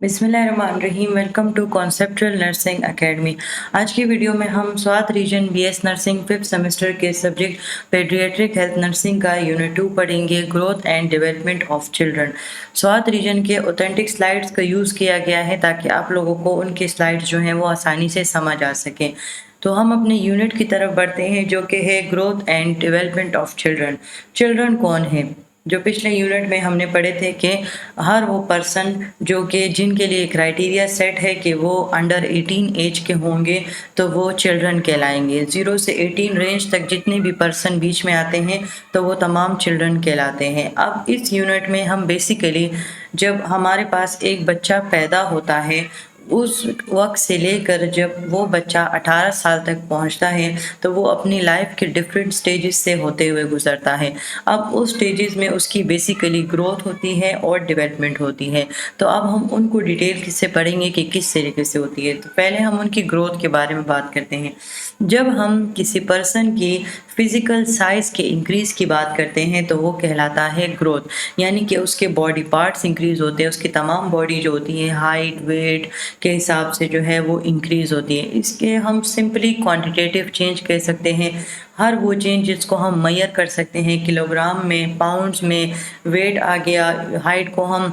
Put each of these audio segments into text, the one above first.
बिस्मिल्लाहिर्रहमानिर्रहीम। Welcome to conceptual nursing academy. आज की वीडियो में हम Swat region BS nursing 5th semester के सब्जेक्ट पेडियाट्रिक हेल्थ नर्सिंग का यूनिट 2 पढ़ेंगे, growth and development of children. Swat region के ऑथेंटिक स्लाइड्स का यूज़ किया गया है ताकि आप लोगों को उनके स्लाइड्स जो हैं वो आसानी से समझ आ सकें। तो हम अपने यूनिट की तरफ बढ़ते हैं जो कि है growth and development of children. Children कौन है? जो पिछले यूनिट में हमने पढ़े थे कि हर वो पर्सन जो कि जिनके लिए क्राइटेरिया सेट है कि वो अंडर 18 एज के होंगे तो वो चिल्ड्रन कहलाएंगे। 0 से 18 रेंज तक जितने भी पर्सन बीच में आते हैं तो वो तमाम चिल्ड्रन कहलाते हैं। अब इस यूनिट में हम बेसिकली जब हमारे पास एक बच्चा पैदा होता है उस वक्त से लेकर जब वो बच्चा 18 साल तक पहुंचता है तो वो अपनी लाइफ के डिफरेंट स्टेजेस से होते हुए गुजरता है। अब उस स्टेजेस में उसकी बेसिकली ग्रोथ होती है और डेवलपमेंट होती है। तो अब हम उनको डिटेल से पढ़ेंगे कि किस तरीके से होती है। तो पहले हम उनकी ग्रोथ के बारे में बात करते हैं। जब हम किसी पर्सन की फिजिकल साइज के इंक्रीज की बात करते हैं तो वो कहलाता है ग्रोथ, यानी कि उसके बॉडी पार्ट्स इंक्रीज होते हैं, उसकी तमाम बॉडी जो होती है हाइट वेट के हिसाब से जो है वो इंक्रीज होती है। इसके हम सिंपली क्वांटिटेटिव चेंज कह सकते हैं। हर वो चेंज जिसको हम मेजर कर सकते हैं किलोग्राम में, पाउंड्स में, वेट आ गया, हाइट को हम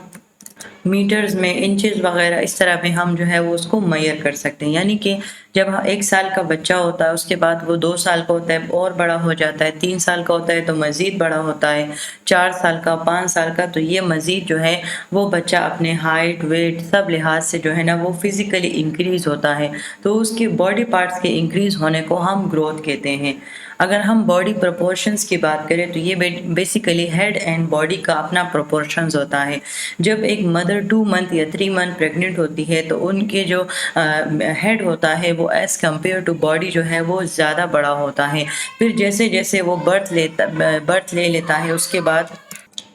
मीटर्स में, इंचेस वगैरह इस तरह में हम जो है वो उसको मेजर कर सकते हैं। यानी कि जब 1 साल का बच्चा होता है उसके बाद वो 2 साल का होता है और बड़ा हो जाता है, 3 साल का होता है तो मज़ीद बड़ा होता है, 4 साल का, 5 साल का, तो ये मज़ीद जो है वो बच्चा अपने हाइट वेट सब लिहाज से जो है ना वो फिज़िकली इंक्रीज़ होता है। तो उसके बॉडी पार्ट्स के इंक्रीज़ होने को हम ग्रोथ कहते हैं। अगर हम बॉडी प्रोपोर्शंस की बात करें तो ये बेसिकली हेड एंड बॉडी का अपना प्रोपोर्शंस होता है। जब एक मदर 2 मंथ या 3 मंथ प्रेग्नेंट होती है तो उनके जो हेड होता है वो एज़ कम्पेयर टू बॉडी जो है वो ज़्यादा बड़ा होता है। फिर जैसे जैसे वो बर्थ ले लेता है उसके बाद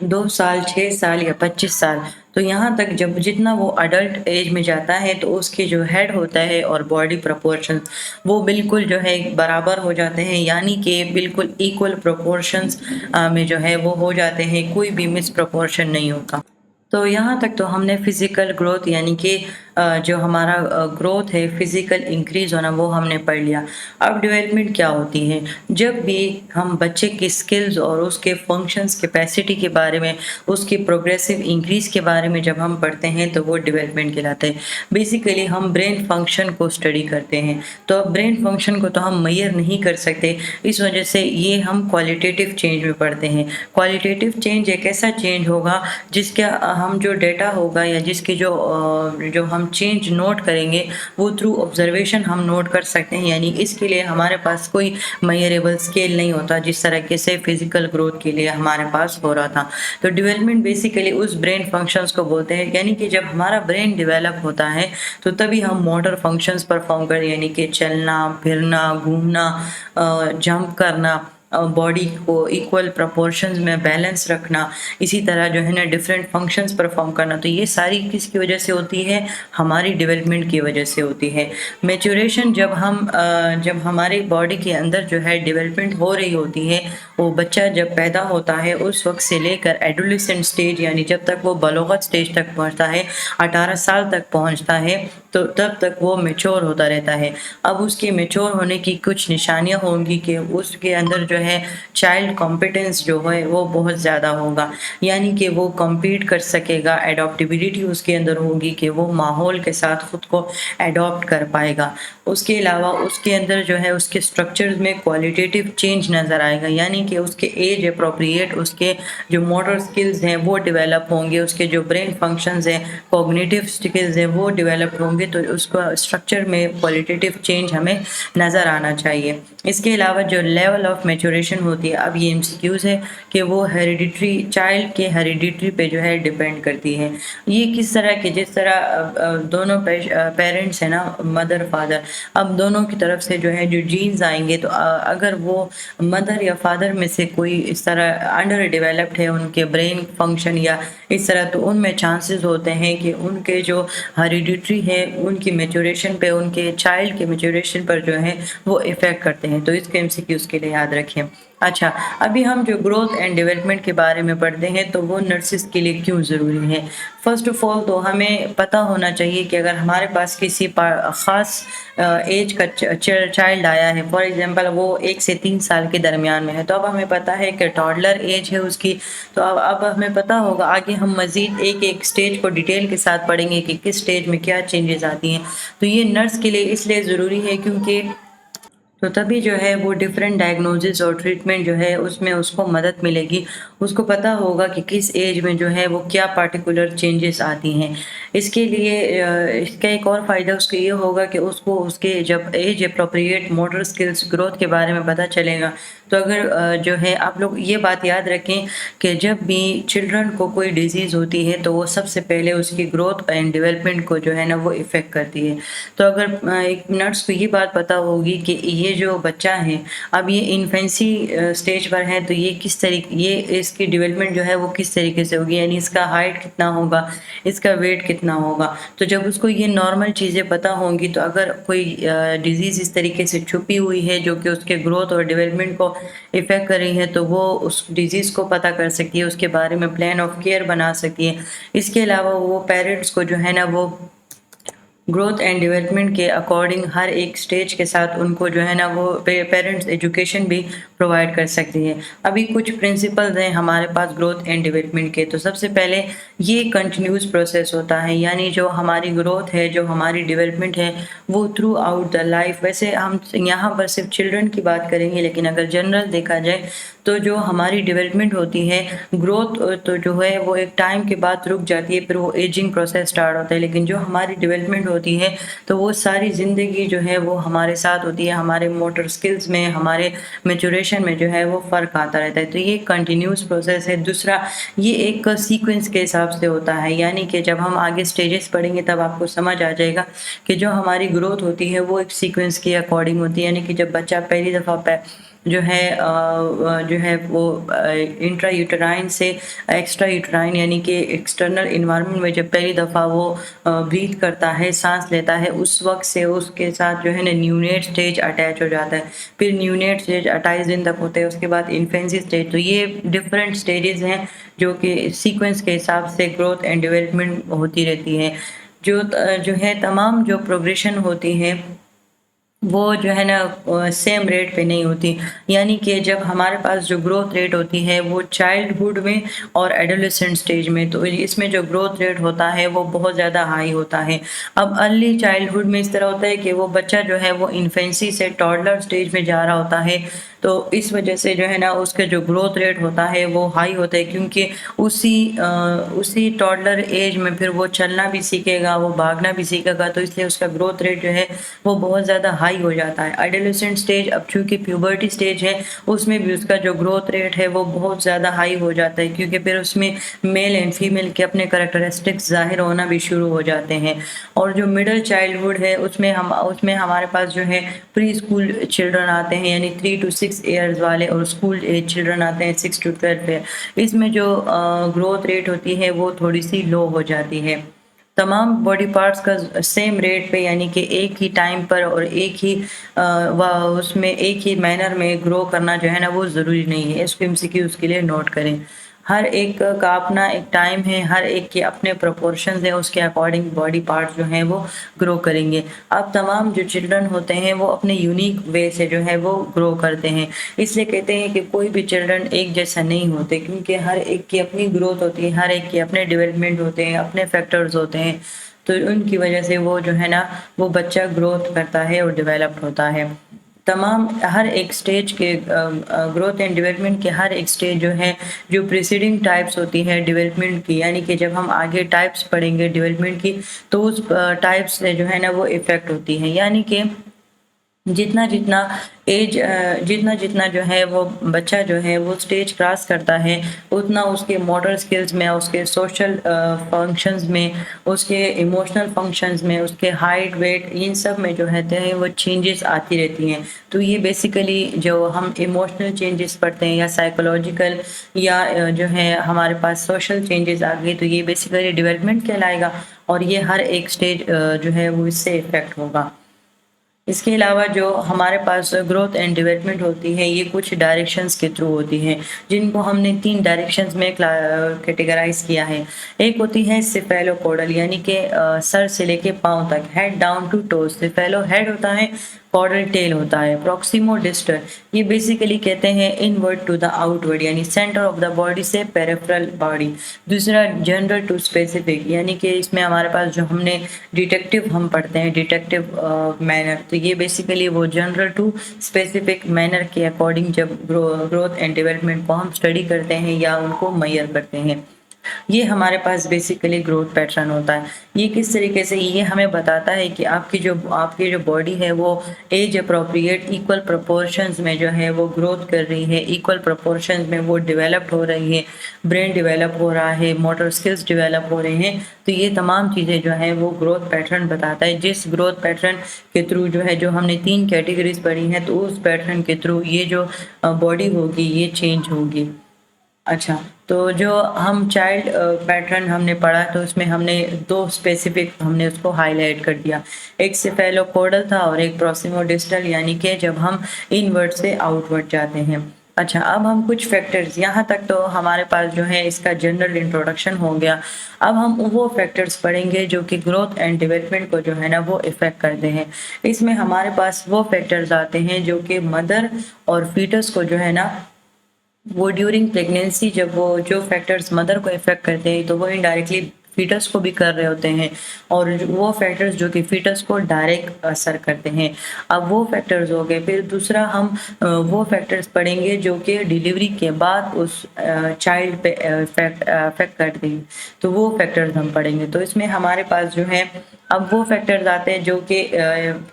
2 साल, 6 साल या 25 साल, तो यहाँ तक जब जितना वो अडल्ट एज में जाता है तो उसके जो हेड होता है और बॉडी प्रोपोर्शन वो बिल्कुल जो है बराबर हो जाते हैं, यानी कि बिल्कुल इक्वल प्रोपोर्शंस में जो है वो हो जाते हैं, कोई भी मिस प्रोपोर्शन नहीं होता। तो यहाँ तक तो हमने फिज़िकल ग्रोथ यानी कि जो हमारा ग्रोथ है फिज़िकल इंक्रीज़ होना वो हमने पढ़ लिया। अब डेवलपमेंट क्या होती है? जब भी हम बच्चे की स्किल्स और उसके फंक्शंस कैपेसिटी के बारे में, उसकी प्रोग्रेसिव इंक्रीज़ के बारे में जब हम पढ़ते हैं तो वो डेवलपमेंट कहलाता है। बेसिकली हम ब्रेन फंक्शन को स्टडी करते हैं, तो अब ब्रेन फंक्शन को तो हम मेजर नहीं कर सकते, इस वजह से ये हम क्वालिटेटिव चेंज में पढ़ते हैं। क्वालिटेटिव चेंज एक ऐसा चेंज होगा जिसका हम जो डेटा होगा या जिसकी जो हम चेंज नोट करेंगे वो थ्रू ऑब्जर्वेशन हम नोट कर सकते हैं। यानी इसके लिए हमारे पास कोई मेजरेबल स्केल नहीं होता जिस तरीके से फिजिकल ग्रोथ के लिए हमारे पास हो रहा था। तो डेवलपमेंट बेसिकली उस ब्रेन फंक्शंस को बोलते हैं, यानी कि जब हमारा ब्रेन डेवलप होता है तो तभी हम मोटर फंक्शंस परफॉर्म करें, यानी कि चलना फिरना, घूमना, जंप करना, बॉडी को इक्वल प्रोपोर्शंस में बैलेंस रखना, इसी तरह जो है ना डिफरेंट फंक्शंस परफॉर्म करना। तो ये सारी किसकी वजह से होती है? हमारी डेवलपमेंट की वजह से होती है। मैच्योरेशन जब हमारी बॉडी के अंदर जो है डेवलपमेंट हो रही होती है, वो बच्चा जब पैदा होता है उस वक्त से लेकर एडोलेसेंट स्टेज यानी जब तक वो बलोगत स्टेज तक पहुंचता है, 18 साल तक पहुंचता है, तो तब तक वो मैच्योर होता रहता है। अब उसके मैच्योर होने की कुछ निशानियां होंगी कि उसके अंदर जो है चाइल्ड कॉम्पिटेंस जो है वो बहुत ज़्यादा होगा, यानी कि वो कम्पीट कर सकेगा, एडॉप्टेबिलिटी उसके अंदर होगी कि वो माहौल के साथ खुद को एडॉप्ट कर पाएगा। उसके अलावा उसके अंदर जो है उसके स्ट्रक्चर्स में क्वालिटेटिव चेंज नज़र आएगा, यानी कि उसके एज अप्रोप्रिएट उसके जो मोटर स्किल्स हैं वो डेवलप होंगे, उसके जो ब्रेन फंक्शंस हैं, कॉग्निटिव स्किल्स हैं वो डेवलप होंगे। तो उसका स्ट्रक्चर में क्वालिटेटिव चेंज हमें नज़र आना चाहिए। इसके अलावा जो लेवल ऑफ मैच्योरेशन होती है, अब ये एमसीक्यूज है कि वो हेरिडिटरी चाइल्ड के हेरिडिटरी पे जो है डिपेंड करती है। ये किस तरह के, जिस तरह दोनों पेरेंट्स हैं ना, मदर फादर, अब दोनों की तरफ से जो है जो जीन्स आएंगे तो अगर वो मदर या फादर में से कोई इस तरह अंडर डेवलप्ड है उनके ब्रेन फंक्शन या इस तरह, तो उनमें चांसेस होते हैं कि उनके जो हेरिडिटरी है उनकी मैच्योरेशन पे, उनके चाइल्ड के मैच्योरेशन पर जो है वो इफ़ेक्ट करते हैं। तो इसके एमसीक्यूज के लिए याद रखें। रखें। अच्छा, अभी हम जो ग्रोथ एंड डेवलपमेंट के बारे में पढ़ते हैं तो वो नर्सिस के लिए क्यों ज़रूरी है। फ़र्स्ट ऑफ़ ऑल तो हमें पता होना चाहिए कि अगर हमारे पास किसी ख़ास एज का चाइल्ड आया है, फॉर एग्ज़ाम्पल वो 1 से 3 साल के दरमियान में है, तो अब हमें पता है कि टॉडलर एज है उसकी, तो अब हमें पता होगा आगे हम मज़ीद एक-एक स्टेज को डिटेल के साथ पढ़ेंगे कि किस स्टेज में क्या चेंजेज़ आती हैं। तो ये नर्स के लिए इसलिए ज़रूरी है क्योंकि तो तभी जो है वो डिफरेंट डायग्नोसिस और ट्रीटमेंट जो है उसमें उसको मदद मिलेगी। उसको पता होगा कि किस एज में जो है वो क्या पार्टिकुलर चेंजेस आती हैं। इसके लिए इसका एक और फ़ायदा उसको ये होगा कि उसको उसके जब age appropriate motor skills growth के बारे में पता चलेगा। तो अगर जो है आप लोग ये बात याद रखें कि जब भी चिल्ड्रन को कोई डिज़ीज़ होती है तो वो सबसे पहले उसकी ग्रोथ एंड डेवलपमेंट को जो है ना वो इफ़ेक्ट करती है। तो अगर एक नर्स को ये बात पता होगी कि ये जो बच्चा है अब ये इन्फेंसी स्टेज पर है, तो ये किस तरीके ये इसकी डेवलपमेंट जो है वो किस तरीके से होगी, यानी इसका हाइट कितना होगा, इसका वेट कितना होगा। तो जब उसको ये नॉर्मल चीज़ें पता होंगी तो अगर कोई डिज़ीज़ इस तरीके से छुपी हुई है जो कि उसके ग्रोथ और डेवलपमेंट को इफ़ेक्ट कर रही है तो वो उस डिज़ीज़ को पता कर सकती है, उसके बारे में प्लान ऑफ केयर बना सकती है। इसके अलावा वो पेरेंट्स को जो है ना वो ग्रोथ एंड डेवलपमेंट के अकॉर्डिंग हर एक स्टेज के साथ उनको जो है ना वो पेरेंट्स एजुकेशन भी प्रोवाइड कर सकती है। अभी कुछ प्रिंसिपल्स हैं हमारे पास ग्रोथ एंड डेवलपमेंट के। तो सबसे पहले ये कंटिन्यूस प्रोसेस होता है, यानी जो हमारी ग्रोथ है, जो हमारी डेवलपमेंट है वो थ्रू आउट द लाइफ। वैसे हम यहाँ पर सिर्फ चिल्ड्रन की बात करेंगे, लेकिन अगर जनरल देखा जाए तो जो हमारी डेवलपमेंट होती है, ग्रोथ तो जो है वो एक टाइम के बाद रुक जाती है, फिर वो एजिंग प्रोसेस स्टार्ट होता है। लेकिन जो हमारी डेवलपमेंट होती है तो वो सारी ज़िंदगी जो है वो हमारे साथ होती है, हमारे मोटर स्किल्स में, हमारे मैच्योरेशन में जो है वो फ़र्क आता रहता है। तो ये कंटिन्यूस प्रोसेस है। दूसरा, ये एक सीक्वेंस के हिसाब से होता है, यानी कि जब हम आगे स्टेजेस पढ़ेंगे तब आपको समझ आ जाएगा कि जो हमारी ग्रोथ होती है वो एक सीक्वेंस के अकॉर्डिंग होती है। यानी कि जब बच्चा पहली दफ़ा जो है वो इंट्रा यूटेराइन से एक्स्ट्रा यूटेराइन यानी कि एक्सटर्नल इन्वायरमेंट में जब पहली दफ़ा वो ब्रीथ करता है, सांस लेता है, उस वक्त से उसके साथ जो है ना न्यूनेट स्टेज अटैच हो जाता है। फिर न्यूनेट स्टेज 28 दिन तक होते हैं, उसके बाद इन्फेंसी स्टेज। तो ये डिफरेंट स्टेजेस हैं जो कि सीक्वेंस के हिसाब से ग्रोथ एंड डेवलपमेंट होती रहती है। जो है तमाम जो प्रोग्रेशन होती है वो जो है ना सेम रेट पे नहीं होती। यानी कि जब हमारे पास जो ग्रोथ रेट होती है वो चाइल्डहुड में और एडोलेसेंट स्टेज में, तो इसमें जो ग्रोथ रेट होता है वो बहुत ज़्यादा हाई होता है। अब अर्ली चाइल्डहुड में इस तरह होता है कि वो बच्चा जो है वो इन्फेंसी से टॉडलर स्टेज में जा रहा होता है, तो इस वजह से जो है ना उसके जो ग्रोथ रेट होता है वो हाई होता है, क्योंकि उसी टॉडलर एज में फिर वो चलना भी सीखेगा, वो भागना भी सीखेगा, तो इसलिए उसका ग्रोथ रेट जो है वो बहुत ज़्यादा हाई हो जाता है। एडोलेसेंट स्टेज, अब चूँकि प्यूबर्टी स्टेज है, उसमें भी उसका जो ग्रोथ रेट है वो बहुत ज़्यादा हाई हो जाता है, क्योंकि फिर उसमें मेल एंड फीमेल के अपने करैक्टरिस्टिक्स ज़ाहिर होना भी शुरू हो जाते हैं। और जो मिडल चाइल्डहुड है उसमें हमारे पास जो है प्री स्कूल चिल्ड्रन आते हैं, यानी 3 to 6 ईयर्स वाले, और स्कूल एज चिल्ड्रन आते हैं 6 to 12 ईयर। इसमें जो ग्रोथ रेट होती है वो थोड़ी सी लो हो जाती है। तमाम बॉडी पार्ट्स का सेम रेट पे, यानी कि एक ही टाइम पर और एक ही उसमें एक ही मैनर में ग्रो करना जो है ना वो ज़रूरी नहीं है। इसको एमसीक्यूज़ के लिए नोट करें। हर एक का अपना एक टाइम है, हर एक के अपने प्रोपोर्शंस हैं, उसके अकॉर्डिंग बॉडी पार्ट्स जो हैं वो ग्रो करेंगे। अब तमाम जो चिल्ड्रन होते हैं वो अपने यूनिक वे से जो है वो ग्रो करते हैं। इसलिए कहते हैं कि कोई भी चिल्ड्रन एक जैसा नहीं होते, क्योंकि हर एक की अपनी ग्रोथ होती है, हर एक के अपने डेवलपमेंट होते हैं, अपने फैक्टर्स होते हैं। तो उनकी वजह से वो जो है ना वो बच्चा ग्रोथ करता है और डेवलप होता है। तमाम हर एक स्टेज के ग्रोथ एंड डेवलपमेंट के हर एक स्टेज जो है, जो प्रीसीडिंग टाइप्स होती है डेवलपमेंट की, यानी कि जब हम आगे टाइप्स पढ़ेंगे डेवलपमेंट की तो उस टाइप्स से जो है ना वो इफ़ेक्ट होती है। यानी कि जितना जितना जितना जितना जो है वो बच्चा जो है वो स्टेज क्रॉस करता है, उतना उसके मोटर स्किल्स में, उसके सोशल फंक्शंस में, उसके इमोशनल फंक्शंस में, उसके हाइट वेट, इन सब में जो है वो चेंजेस आती रहती हैं। तो ये बेसिकली जो हम इमोशनल चेंजेस पढ़ते हैं या साइकोलॉजिकल या जो है हमारे पास सोशल चेंजेस आ गए, तो ये बेसिकली डेवलपमेंट कहलाएगा, और ये हर एक स्टेज जो है वो इससे इफेक्ट होगा। इसके अलावा जो हमारे पास ग्रोथ एंड डेवलपमेंट होती है, ये कुछ डायरेक्शंस के थ्रू होती है, जिनको हमने 3 डायरेक्शंस में कैटेगराइज़ किया है। एक होती है सेफेलोपोडल, यानी कि सर से लेके पाँव तक, head down to toes. Cephalo head होता है, कॉर्डल टेल होता है। प्रॉक्सिमो डिस्टल, ये बेसिकली कहते हैं इनवर्ड टू द आउटवर्ड, यानी सेंटर ऑफ द बॉडी से पेरिफेरल बॉडी। दूसरा जनरल टू स्पेसिफिक, यानी कि इसमें हमारे पास जो हमने डिटेक्टिव हम पढ़ते हैं, डिटेक्टिव मैनर, तो ये बेसिकली वो जनरल टू स्पेसिफिक मैनर के अकॉर्डिंग जब ग्रोथ एंड डेवलपमेंट को हम स्टडी करते हैं या उनको मेजर करते हैं, ये हमारे पास बेसिकली ग्रोथ पैटर्न होता है। ये किस तरीके से, ये हमें बताता है कि आपकी जो बॉडी है वो एज अप्रोप्रिएट इक्वल प्रोपोर्शंस में जो है वो ग्रोथ कर रही है, इक्वल प्रोपोर्शंस में वो डेवलप्ड हो रही है, ब्रेन डेवलप हो रहा है, मोटर स्किल्स डेवलप हो रहे हैं। तो ये तमाम चीज़ें जो है वो ग्रोथ पैटर्न बताता है, जिस ग्रोथ पैटर्न के थ्रू जो है, जो हमने 3 कैटेगरीज पढ़ी हैं, तो उस पैटर्न के थ्रू ये जो बॉडी होगी ये चेंज होगी। अच्छा, तो जो हम चाइल्ड पैटर्न हमने पढ़ा, तो उसमें हमने 2 स्पेसिफिक हमने उसको हाईलाइट कर दिया। एक सेफेलोपोडल था और एक प्रोक्सिमोडिस्टल, यानी कि जब हम इनवर्ड से आउटवर्ड जाते हैं। अच्छा, अब हम कुछ फैक्टर्स, यहाँ तक तो हमारे पास जो है इसका जनरल इंट्रोडक्शन हो गया। अब हम वो फैक्टर्स पढ़ेंगे जो कि ग्रोथ एंड डेवलपमेंट को जो है ना वो इफ़ेक्ट करते हैं। इसमें हमारे पास वो फैक्टर्स आते हैं जो कि मदर और फीटस को जो है ना वो ड्यूरिंग प्रेगनेंसी, जब वो जो फैक्टर्स मदर को इफ़ेक्ट करते हैं, तो वो इनडायरेक्टली फीटस को भी कर रहे होते हैं, और वो फैक्टर्स जो कि फीटस को डायरेक्ट असर करते हैं। अब वो फैक्टर्स हो गए। फिर दूसरा हम वो फैक्टर्स पढ़ेंगे जो कि डिलीवरी के बाद उस चाइल्ड पे अफेक्ट करते हैं, तो वो फैक्टर्स हम पढ़ेंगे। तो इसमें हमारे पास जो है अब वो फैक्टर्स आते हैं जो कि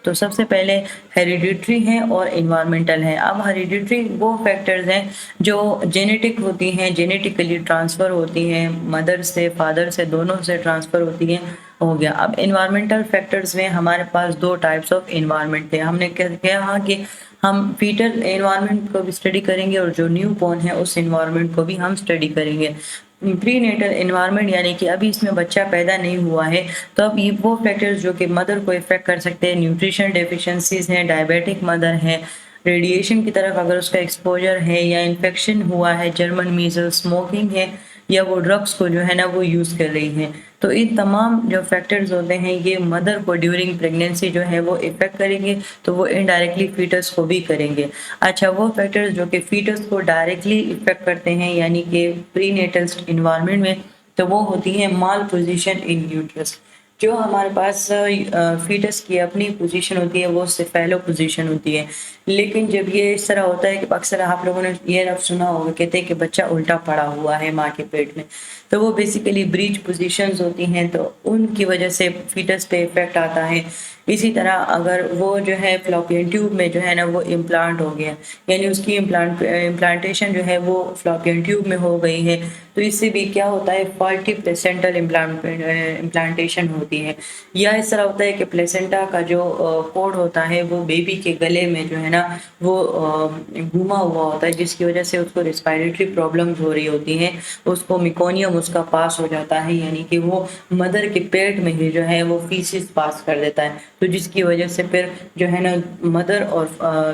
तो सबसे पहले हेरिडिटरी हैं और इन्वायरमेंटल हैं। अब हेरिडिटरी वो फैक्टर्स हैं जो जेनेटिक होती हैं, जेनेटिकली ट्रांसफ़र होती हैं, मदर से फादर से दोनों से ट्रांसफ़र होती हैं, हो गया। अब इन्वायरमेंटल फैक्टर्स में हमारे पास 2 टाइप्स ऑफ इन्वायरमेंट थे। हमने कहा कि हम फीटल इन्वायरमेंट को भी स्टडी करेंगे और जो न्यू बॉर्न है उस इन्वायरमेंट को भी हम स्टडी करेंगे। प्री नेटल इन्वायरमेंट, यानी कि अभी इसमें बच्चा पैदा नहीं हुआ है, तो अब ये वो फैक्टर्स जो कि मदर को इफ़ेक्ट कर सकते हैं, न्यूट्रिशन डेफिशिएंसीज़ हैं, डायबिटिक मदर है, रेडिएशन की तरफ अगर उसका एक्सपोजर है, या इन्फेक्शन हुआ है, जर्मन मीज़ल्स, स्मोकिंग है, या वो ड्रग्स को जो है ना वो यूज़ कर रही हैं। तो इन तमाम जो फैक्टर्स होते हैं ये मदर को ड्यूरिंग प्रेगनेंसी जो है वो इफ़ेक्ट करेंगे, तो वो इनडायरेक्टली फीटस को भी करेंगे। अच्छा, वो फैक्टर्स जो कि फीटस को डायरेक्टली इफ़ेक्ट करते हैं, यानी कि प्री नेटल इन्वायरमेंट में, तो वो होती है माल पोजीशन इन यूट्रस। जो हमारे पास फीटस की अपनी पोजीशन होती है वो सेफेलो पोजीशन होती है, लेकिन जब ये इस तरह होता है कि अक्सर आप लोगों ने ये रफ सुना होगा, कहते हैं कि बच्चा उल्टा पड़ा हुआ है माँ के पेट में, तो वो बेसिकली ब्रीच पोजीशंस होती हैं, तो उनकी वजह से फीटस पे इफेक्ट आता है। इसी तरह अगर वो जो है फ्लोपियन ट्यूब में जो है ना वो इम्प्लांट हो गया, यानी उसकी इम्प्लांटेशन जो है वो फ्लोपियन ट्यूब में हो गई है, तो इससे भी क्या होता है, फॉल्टी प्लेसेंटल इम्प्लांटेशन होती है। या इस तरह होता है कि प्लेसेंटा का जो कोड होता है वो बेबी के गले में जो है ना वो घुमा हुआ होता है, जिसकी वजह से उसको रिस्पायरेटरी प्रॉब्लम्स हो रही होती हैं, उसको मिकोनियम उसका पास हो जाता है, यानी कि वो मदर के पेट में ही जो है वो फीसिस पास कर देता है, तो जिसकी वजह से फिर जो है ना मदर और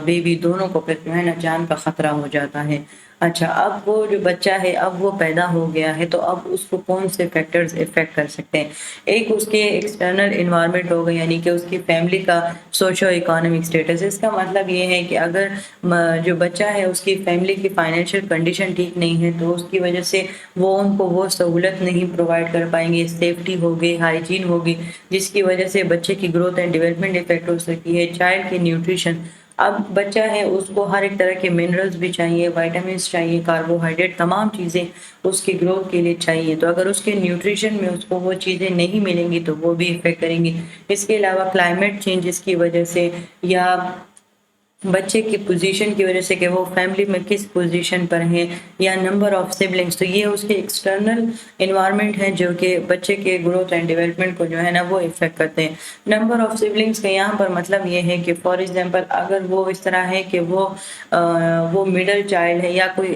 बेबी दोनों को फिर जो है ना जान का खतरा हो जाता है। अच्छा, अब वो जो बच्चा है अब वो पैदा हो गया है, तो अब उसको कौन से फैक्टर्स इफेक्ट कर सकते हैं। एक उसके एक्सटर्नल इन्वायरमेंट होगा, यानी कि उसकी फैमिली का सोशो इकोनॉमिक स्टेटस। इसका मतलब ये है कि अगर जो बच्चा है उसकी फैमिली की फाइनेंशियल कंडीशन ठीक नहीं है, तो उसकी वजह से वो उनको वो सहूलत नहीं प्रोवाइड कर पाएंगे, सेफ्टी होगी, हाइजीन होगी, जिसकी वजह से बच्चे की ग्रोथ एंड डेवलपमेंट इफेक्ट हो सकती है। चाइल्ड की न्यूट्रिशन, अब बच्चा है उसको हर एक तरह के मिनरल्स भी चाहिए, विटामिन्स चाहिए, कार्बोहाइड्रेट, तमाम चीज़ें उसकी ग्रोथ के लिए चाहिए, तो अगर उसके न्यूट्रिशन में उसको वो चीज़ें नहीं मिलेंगी तो वो भी इफ़ेक्ट करेंगी। इसके अलावा क्लाइमेट चेंजेस की वजह से, या बच्चे की पोजीशन की वजह से कि वो फैमिली में किस पोजीशन पर है, या नंबर ऑफ सिबलिंग्स, तो ये उसके एक्सटर्नल इन्वायरमेंट है जो कि बच्चे के ग्रोथ एंड डेवलपमेंट को जो है ना वो इफेक्ट करते हैं। नंबर ऑफ सिबलिंग्स का यहाँ पर मतलब ये है कि फॉर एग्जांपल अगर वो इस तरह है कि वो मिडिल चाइल्ड है, या कोई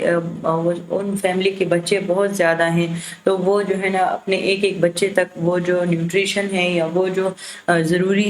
उन फैमिली के बच्चे बहुत ज़्यादा हैं, तो वो जो है ना अपने एक एक बच्चे तक वो जो न्यूट्रिशन है या वो जो ज़रूरी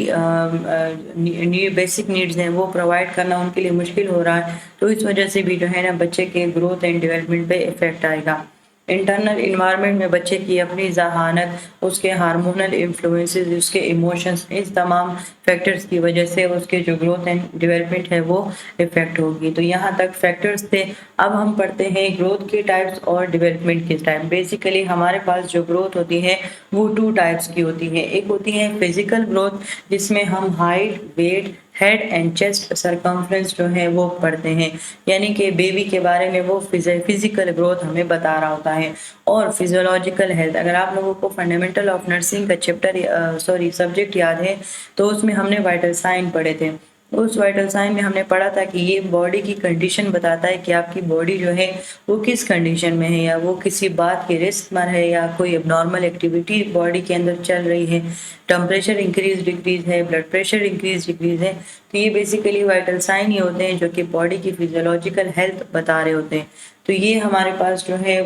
बेसिक नीड्स हैं वो प्रोवाइड करना उनके लिए मुश्किल हो रहा है, तो इस वजह से भी जो है ना बच्चे के ग्रोथ एंड डेवलपमेंट पे इफेक्ट आएगा। इंटरनल इन्वायरमेंट में बच्चे की अपनी ज़हानत, उसके हार्मोनल इन्फ्लुएंसेस, उसके इमोशंस, इस तमाम फैक्टर्स की वजह से उसके जो ग्रोथ एंड डेवलपमेंट है वो इफेक्ट होगी। तो यहाँ तक फैक्टर्स थे। अब हम पढ़ते हैं ग्रोथ के टाइप्स और डेवलपमेंट के टाइप। बेसिकली हमारे पास जो ग्रोथ होती है वो 2 टाइप्स की होती है। एक होती है फिजिकल ग्रोथ, जिसमें हम height, weight, head and chest circumference जो है वो पढ़ते हैं, यानी कि बेबी के बारे में वो फिजिकल ग्रोथ हमें बता रहा होता है। और फिजियोलॉजिकल हेल्थ, अगर आप लोगों को फंडामेंटल ऑफ नर्सिंग का सब्जेक्ट याद है, तो उसमें हमने वाइटल साइन पढ़े थे। उस वाइटल साइन में हमने पढ़ा था कि ये बॉडी की कंडीशन बताता है कि आपकी बॉडी जो है वो किस कंडीशन में है, या वो किसी बात के रिस्क में है, या कोई एबनॉर्मल एक्टिविटी बॉडी के अंदर चल रही है, टेम्परेचर इंक्रीज डिक्रीज है, ब्लड प्रेशर इंक्रीज डिक्रीज है। तो ये बेसिकली वाइटल साइन ही होते हैं जो कि बॉडी की फिजियोलॉजिकल हेल्थ बता रहे होते हैं। तो ये हमारे पास जो है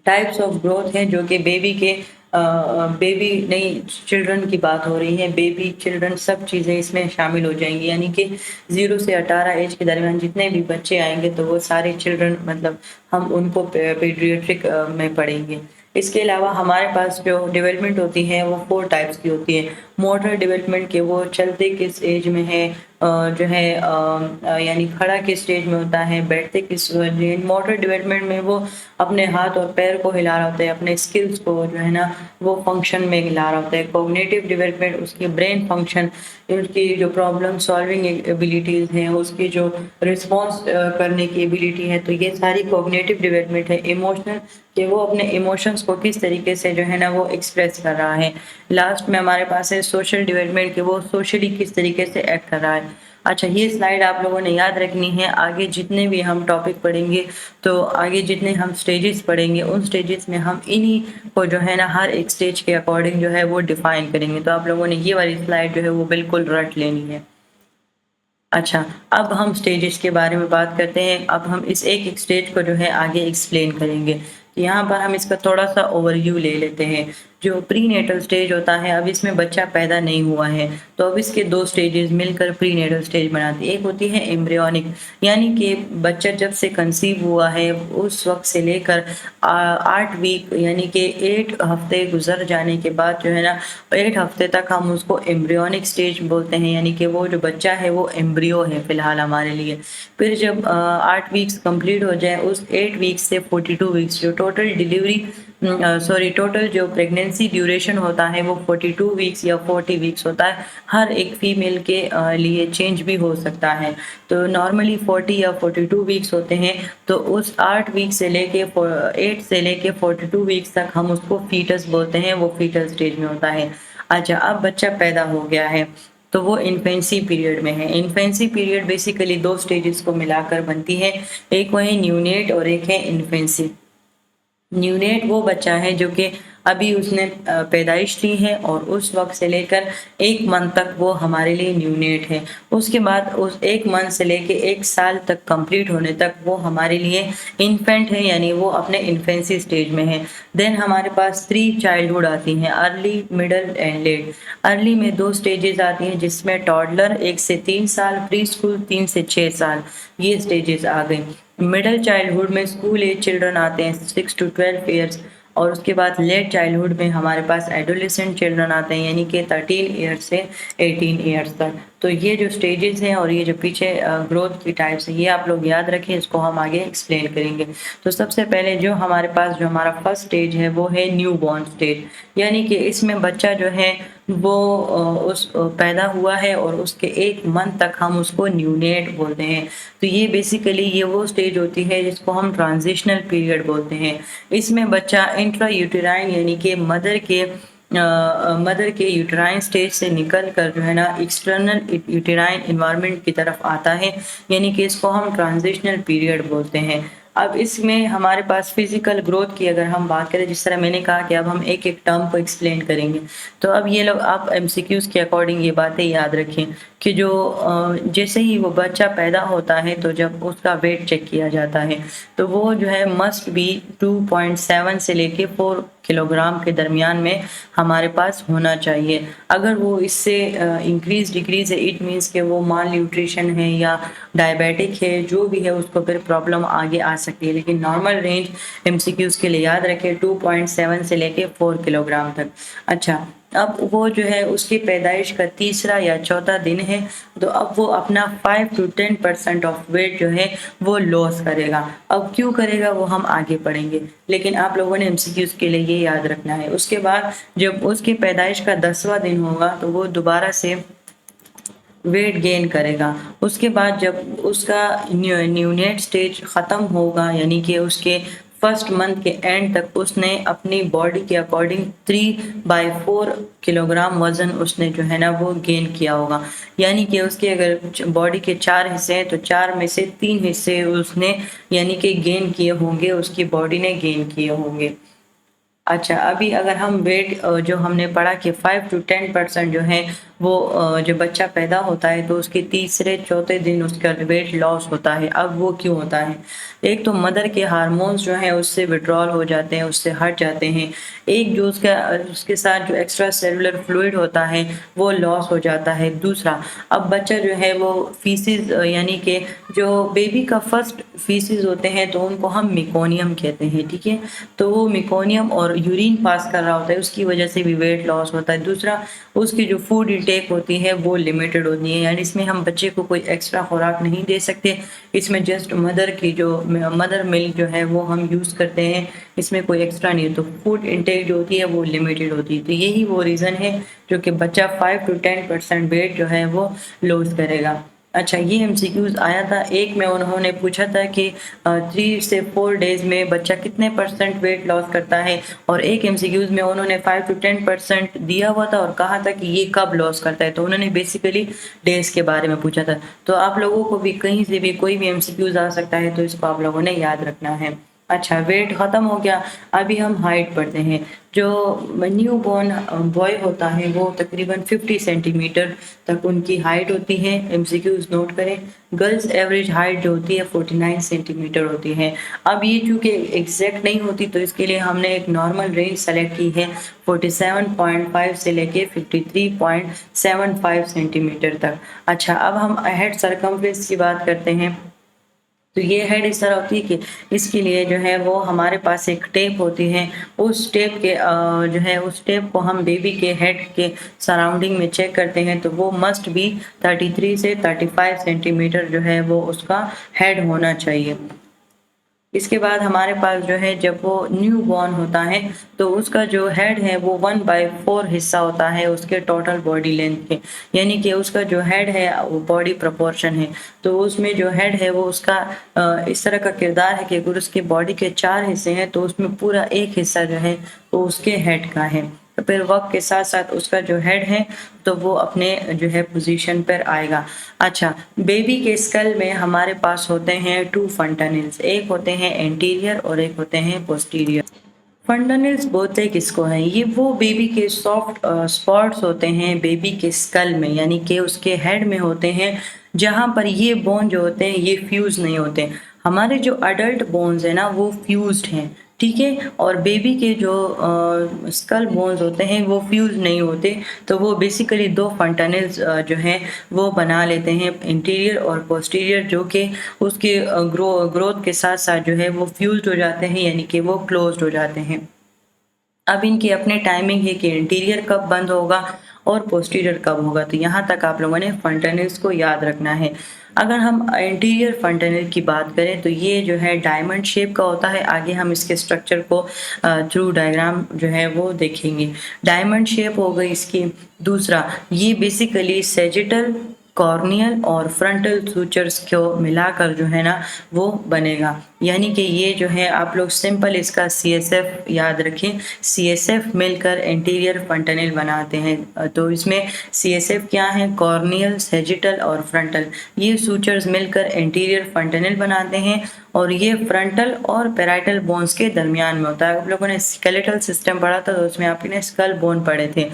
टाइप्स ऑफ ग्रोथ हैं जो कि बेबी नहीं, चिल्ड्रन की बात हो रही है, बेबी चिल्ड्रन सब चीज़ें इसमें शामिल हो जाएंगी, यानी कि 0 से 18 एज के दरमियान जितने भी बच्चे आएंगे तो वो सारे चिल्ड्रन, मतलब हम उनको पीडियाट्रिक में पढ़ेंगे। इसके अलावा हमारे पास जो डेवलपमेंट होती है वो 4 टाइप्स की होती है। मोटर डेवलपमेंट के वो चलते किस एज में है, जो है यानी खड़ा किस स्टेज में होता है, बैठते किस, मोटर डेवलपमेंट में वो अपने हाथ और पैर को हिला रहा होता है, अपने स्किल्स को जो है ना वो फंक्शन में हिला रहा होता है। कोग्निटिव डेवलपमेंट उसकी ब्रेन फंक्शन, उसकी जो प्रॉब्लम सॉल्विंग एबिलिटीज़ हैं, उसकी जो रिस्पॉन्स करने की एबिलिटी है, तो ये सारी कोग्निटिव डेवलपमेंट है। इमोशनल, कि वो अपने इमोशंस को किस तरीके से जो है ना वो एक्सप्रेस कर रहा है। लास्ट में हमारे पास है सोशल डेवलपमेंट, कि वो सोशली किस तरीके से एक्ट कर रहा है। अच्छा, ये स्लाइड आप लोगों ने याद रखनी है। आगे जितने भी हम टॉपिक पढ़ेंगे, तो आगे जितने हम स्टेजेस पढ़ेंगे, उन स्टेजेस में हम इन्हीं को जो है ना हर एक स्टेज के अकॉर्डिंग जो है वो डिफाइन करेंगे। तो आप लोगों ने ये वाली स्लाइड जो है वो बिल्कुल रट लेनी है। अच्छा, अब हम स्टेजेस के बारे में बात करते हैं। अब हम इस एक एक स्टेज को जो है आगे एक्सप्लेन करेंगे। तो यहाँ पर हम इसका थोड़ा सा ओवरव्यू ले लेते हैं। जो प्रीनेटल स्टेज होता है, अब इसमें बच्चा पैदा नहीं हुआ है, तो अब इसके 2 स्टेजेस मिलकर प्रीनेटल स्टेज बनाती है। एक होती है एम्ब्रियोनिक, यानी कि बच्चा जब से कंसीव हुआ है उस वक्त से लेकर 8 वीक यानी कि 8 हफ्ते गुजर जाने के बाद जो है ना 8 हफ्ते तक हम उसको एम्ब्रियोनिक स्टेज बोलते हैं, यानी कि वो जो बच्चा है वो एम्ब्रियो है फिलहाल हमारे लिए। फिर जब 8 वीक्स कंप्लीट हो जाए, उस 8 वीक्स से 42 वीक्स जो टोटल जो प्रेगनेंसी ड्यूरेशन होता है वो 42 वीक्स या 40 वीक्स होता है। हर एक फीमेल के लिए चेंज भी हो सकता है। तो नॉर्मली 40 या 42 वीक्स होते हैं। तो उस 8 वीक से लेके 8 से लेके 42 वीक्स तक हम उसको फीटस बोलते हैं, वो फीटल स्टेज में होता है। अच्छा, अब बच्चा पैदा हो गया है तो वो इन्फेंसी पीरियड में है। इन्फेंसी पीरियड बेसिकली 2 स्टेजेस को मिलाकर बनती है, एक वही न्यूनेट और एक है इन्फेंसी। न्यूनेट वो बच्चा है जो कि अभी उसने पैदाइश ली है, और उस वक्त से लेकर 1 मंथ तक वो हमारे लिए न्यूनेट है। उसके बाद उस 1 मंथ से लेकर 1 साल तक कंप्लीट होने तक वो हमारे लिए इन्फेंट है, यानी वो अपने इन्फेंसी स्टेज में है। देन हमारे पास 3 चाइल्डहुड आती हैं, early, middle and let. Early में 2 स्टेजेस आती हैं, जिसमें टॉडलर 1 से 3 साल, प्री स्कूल 3 से 6 साल, ये स्टेजेस आ गई। मिडिल चाइल्डहुड में स्कूल एज चिल्ड्रन आते हैं 6 to 12 ईयर्स, और उसके बाद लेट चाइल्डहुड में हमारे पास एडोलेसेंट चिल्ड्रन आते हैं, यानी कि 13 ईयर्स से 18 ईयर्स तक। तो ये जो स्टेजेस हैं और ये जो पीछे ग्रोथ की टाइप्स है, ये आप लोग याद रखें, इसको हम आगे एक्सप्लेन करेंगे। तो सबसे पहले जो हमारे पास जो हमारा फर्स्ट स्टेज है वो है न्यू बॉर्न स्टेज, यानी कि इसमें बच्चा जो है वो पैदा हुआ है और उसके 1 मंथ तक हम उसको न्यूनेट बोलते हैं। तो ये बेसिकली ये वो स्टेज होती है जिसको हम ट्रांजिशनल पीरियड बोलते हैं। इसमें बच्चा इंट्रा यूटेराइन यानी कि मदर के मदर के यूटेराइन स्टेज से निकल कर जो है ना एक्सटर्नल यूटेराइन इन्वायरमेंट की तरफ आता है, यानी कि इसको हम ट्रांजिशनल पीरियड बोलते हैं। अब इसमें हमारे पास फिजिकल ग्रोथ की अगर हम बात करें, जिस तरह मैंने कहा कि अब हम एक एक टर्म को एक्सप्लेन करेंगे, तो अब ये लोग आप एमसीक्यूज के अकॉर्डिंग ये बातें याद रखें कि जो जैसे ही वो बच्चा पैदा होता है तो जब उसका वेट चेक किया जाता है तो वो जो है मस्ट बी 2.7 से लेके 4 किलोग्राम के दरमियान में हमारे पास होना चाहिए। अगर वो इससे इंक्रीज डिक्रीज है, इट मीन्स कि वो माल न्यूट्रिशन है या डायबिटिक है, जो भी है उसको फिर प्रॉब्लम आगे आ सकती है। लेकिन नॉर्मल रेंज एमसीक्यूज के लिए याद रखें 2.7 से लेके 4 किलोग्राम तक। अच्छा, अब वो जो है उसकी पैदाइश का तीसरा या चौथा दिन है, तो अब वो अपना 5 to 10% ऑफ वेट जो है वो लॉस करेगा। अब क्यों करेगा वो हम आगे पढ़ेंगे, लेकिन आप लोगों ने एमसीक्यूज के लिए ये याद रखना है। उसके बाद जब उसकी पैदाइश का 10वां दिन होगा तो वो दोबारा से वेट गेन करेगा। उसके बाद जब उसका न्यूनेट स्टेज ख़त्म होगा, यानी कि उसके फर्स्ट मंथ के एंड तक उसने अपनी बॉडी के अकॉर्डिंग 3/4 किलोग्राम वज़न उसने जो है ना वो गेन किया होगा। यानी कि उसके अगर बॉडी के 4 हिस्से हैं तो 4 में से 3 हिस्से उसने यानी कि गेन किए होंगे, उसकी बॉडी ने गेन किए होंगे। अच्छा, अभी अगर हम वेट जो हमने पढ़ा कि 5 to 10% जो है वो जब बच्चा पैदा होता है तो उसके तीसरे चौथे दिन उसका वेट लॉस होता है। अब वो क्यों होता है? एक तो मदर के हार्मोन्स जो हैं उससे विड्रॉल हो जाते हैं, उससे हट जाते हैं। एक जो उसके साथ जो एक्स्ट्रा सेलुलर फ्लूइड होता है वो लॉस हो जाता है। दूसरा, अब बच्चा जो है वो फीसिस यानी कि जो बेबी का फर्स्ट फीसिस होते हैं तो उनको हम मिकोनियम कहते हैं, ठीक है। तो वो मिकोनियम और यूरिन पास कर रहा होता है, उसकी वजह से भी वेट लॉस होता है। दूसरा, उसकी जो फूड इंटेक होती है वो लिमिटेड होती है, यानी इसमें हम बच्चे को कोई एक्स्ट्रा खुराक नहीं दे सकते। इसमें जस्ट मदर की जो मदर मिल्क जो है वो हम यूज़ करते हैं, इसमें कोई एक्स्ट्रा नहीं है। तो फूड इंटेक जो होती है वो लिमिटेड होती है। तो यही वो रीज़न है जो कि बच्चा 5 to 10% वेट जो है वो लॉस करेगा। अच्छा, ये एमसीक्यूज आया था। एक में उन्होंने पूछा था कि 3 से 4 डेज में बच्चा कितने परसेंट वेट लॉस करता है, और एक एमसीक्यूज में उन्होंने 5 to 10% दिया हुआ था और कहा था कि ये कब लॉस करता है। तो उन्होंने बेसिकली डेज के बारे में पूछा था। तो आप लोगों को भी कहीं से भी कोई भी एमसीक्यूज आ सकता है, तो इसको आप लोगों ने याद रखना है। अच्छा, वेट ख़त्म हो गया, अभी हम हाइट पढ़ते हैं। जो न्यू बॉर्न बॉय होता है वो तकरीबन 50 सेंटीमीटर तक उनकी हाइट होती है। एमसीक्यूज नोट करें। गर्ल्स एवरेज हाइट जो होती है 49 सेंटीमीटर होती है। अब ये चूँकि एग्जैक्ट नहीं होती तो इसके लिए हमने एक नॉर्मल रेंज सेलेक्ट की है 47.5 से लेके 53.75 सेंटीमीटर तक। अच्छा, अब हम हेड सरकमफ्रेंस की बात करते हैं। तो ये हेड इस तरह होती है कि इसके लिए जो है वो हमारे पास एक टेप होती है। उस टेप के जो है उस टेप को हम बेबी के हेड के सराउंडिंग में चेक करते हैं, तो वो मस्ट बी 33 से 35 सेंटीमीटर जो है वो उसका हेड होना चाहिए। इसके बाद हमारे पास जो है जब वो न्यू बॉर्न होता है तो उसका जो हेड है वो 1/4 हिस्सा होता है उसके टोटल बॉडी लेंथ के, यानी कि उसका जो हेड है वो बॉडी प्रोपोर्शन है। तो उसमें जो हेड है वो उसका इस तरह का किरदार है कि अगर उसके बॉडी के 4 हिस्से हैं तो उसमें पूरा एक हिस्सा जो है वो उसके हेड का है। तो फिर वक्त के साथ साथ उसका जो हेड है तो वो अपने जो है पोजीशन पर आएगा। अच्छा, बेबी के स्कल में हमारे पास होते हैं 2 फंटानिल्स, एक होते हैं एंटीरियर और एक होते हैं पोस्टीरियर। फंडानिल्स बोलते किसको हैं? ये वो बेबी के सॉफ्ट स्पॉट्स होते हैं बेबी के स्कल में, यानी कि उसके हेड में होते हैं, जहाँ पर ये बोन जो होते हैं ये फ्यूज नहीं होते। हमारे जो अडल्ट बोन्स हैं ना वो फ्यूज्ड हैं, ठीक है, और बेबी के जो स्कल बोन्स होते हैं वो फ्यूज नहीं होते। तो वो बेसिकली 2 फंटानिल्स जो हैं वो बना लेते हैं, इंटीरियर और पोस्टीरियर, जो कि उसके ग्रोथ के साथ साथ जो है वो फ्यूज्ड हो जाते हैं, यानी कि वो क्लोज्ड हो जाते हैं। अब इनकी अपने टाइमिंग है कि इंटीरियर कब बंद होगा और पोस्टीरियर कब होगा। तो यहाँ तक आप लोगों ने फंटानिल्स को याद रखना है। अगर हम इंटीरियर फंटानिल की बात करें तो ये जो है डायमंड शेप का होता है। आगे हम इसके स्ट्रक्चर को थ्रू डायग्राम जो है वो देखेंगे। डायमंड शेप हो गई इसकी। दूसरा, ये बेसिकली सेजिटल कॉर्नियल और फ्रंटल सूचर्स को मिलाकर जो है ना वो बनेगा। यानी कि ये जो है आप लोग सिंपल इसका CSF याद रखें, CSF मिलकर एंटीरियर फंटनल बनाते हैं। तो इसमें CSF क्या है, कॉर्नियल, सैजिटल और फ्रंटल, ये सूचर्स मिलकर एंटीरियर फंटनल बनाते हैं और ये फ्रंटल और पैराइटल बोन्स के दरमियान में होता है। आप लोगों ने स्केलेटल सिस्टम पढ़ा था तो उसमें आपने स्कल बोन पढ़े थे।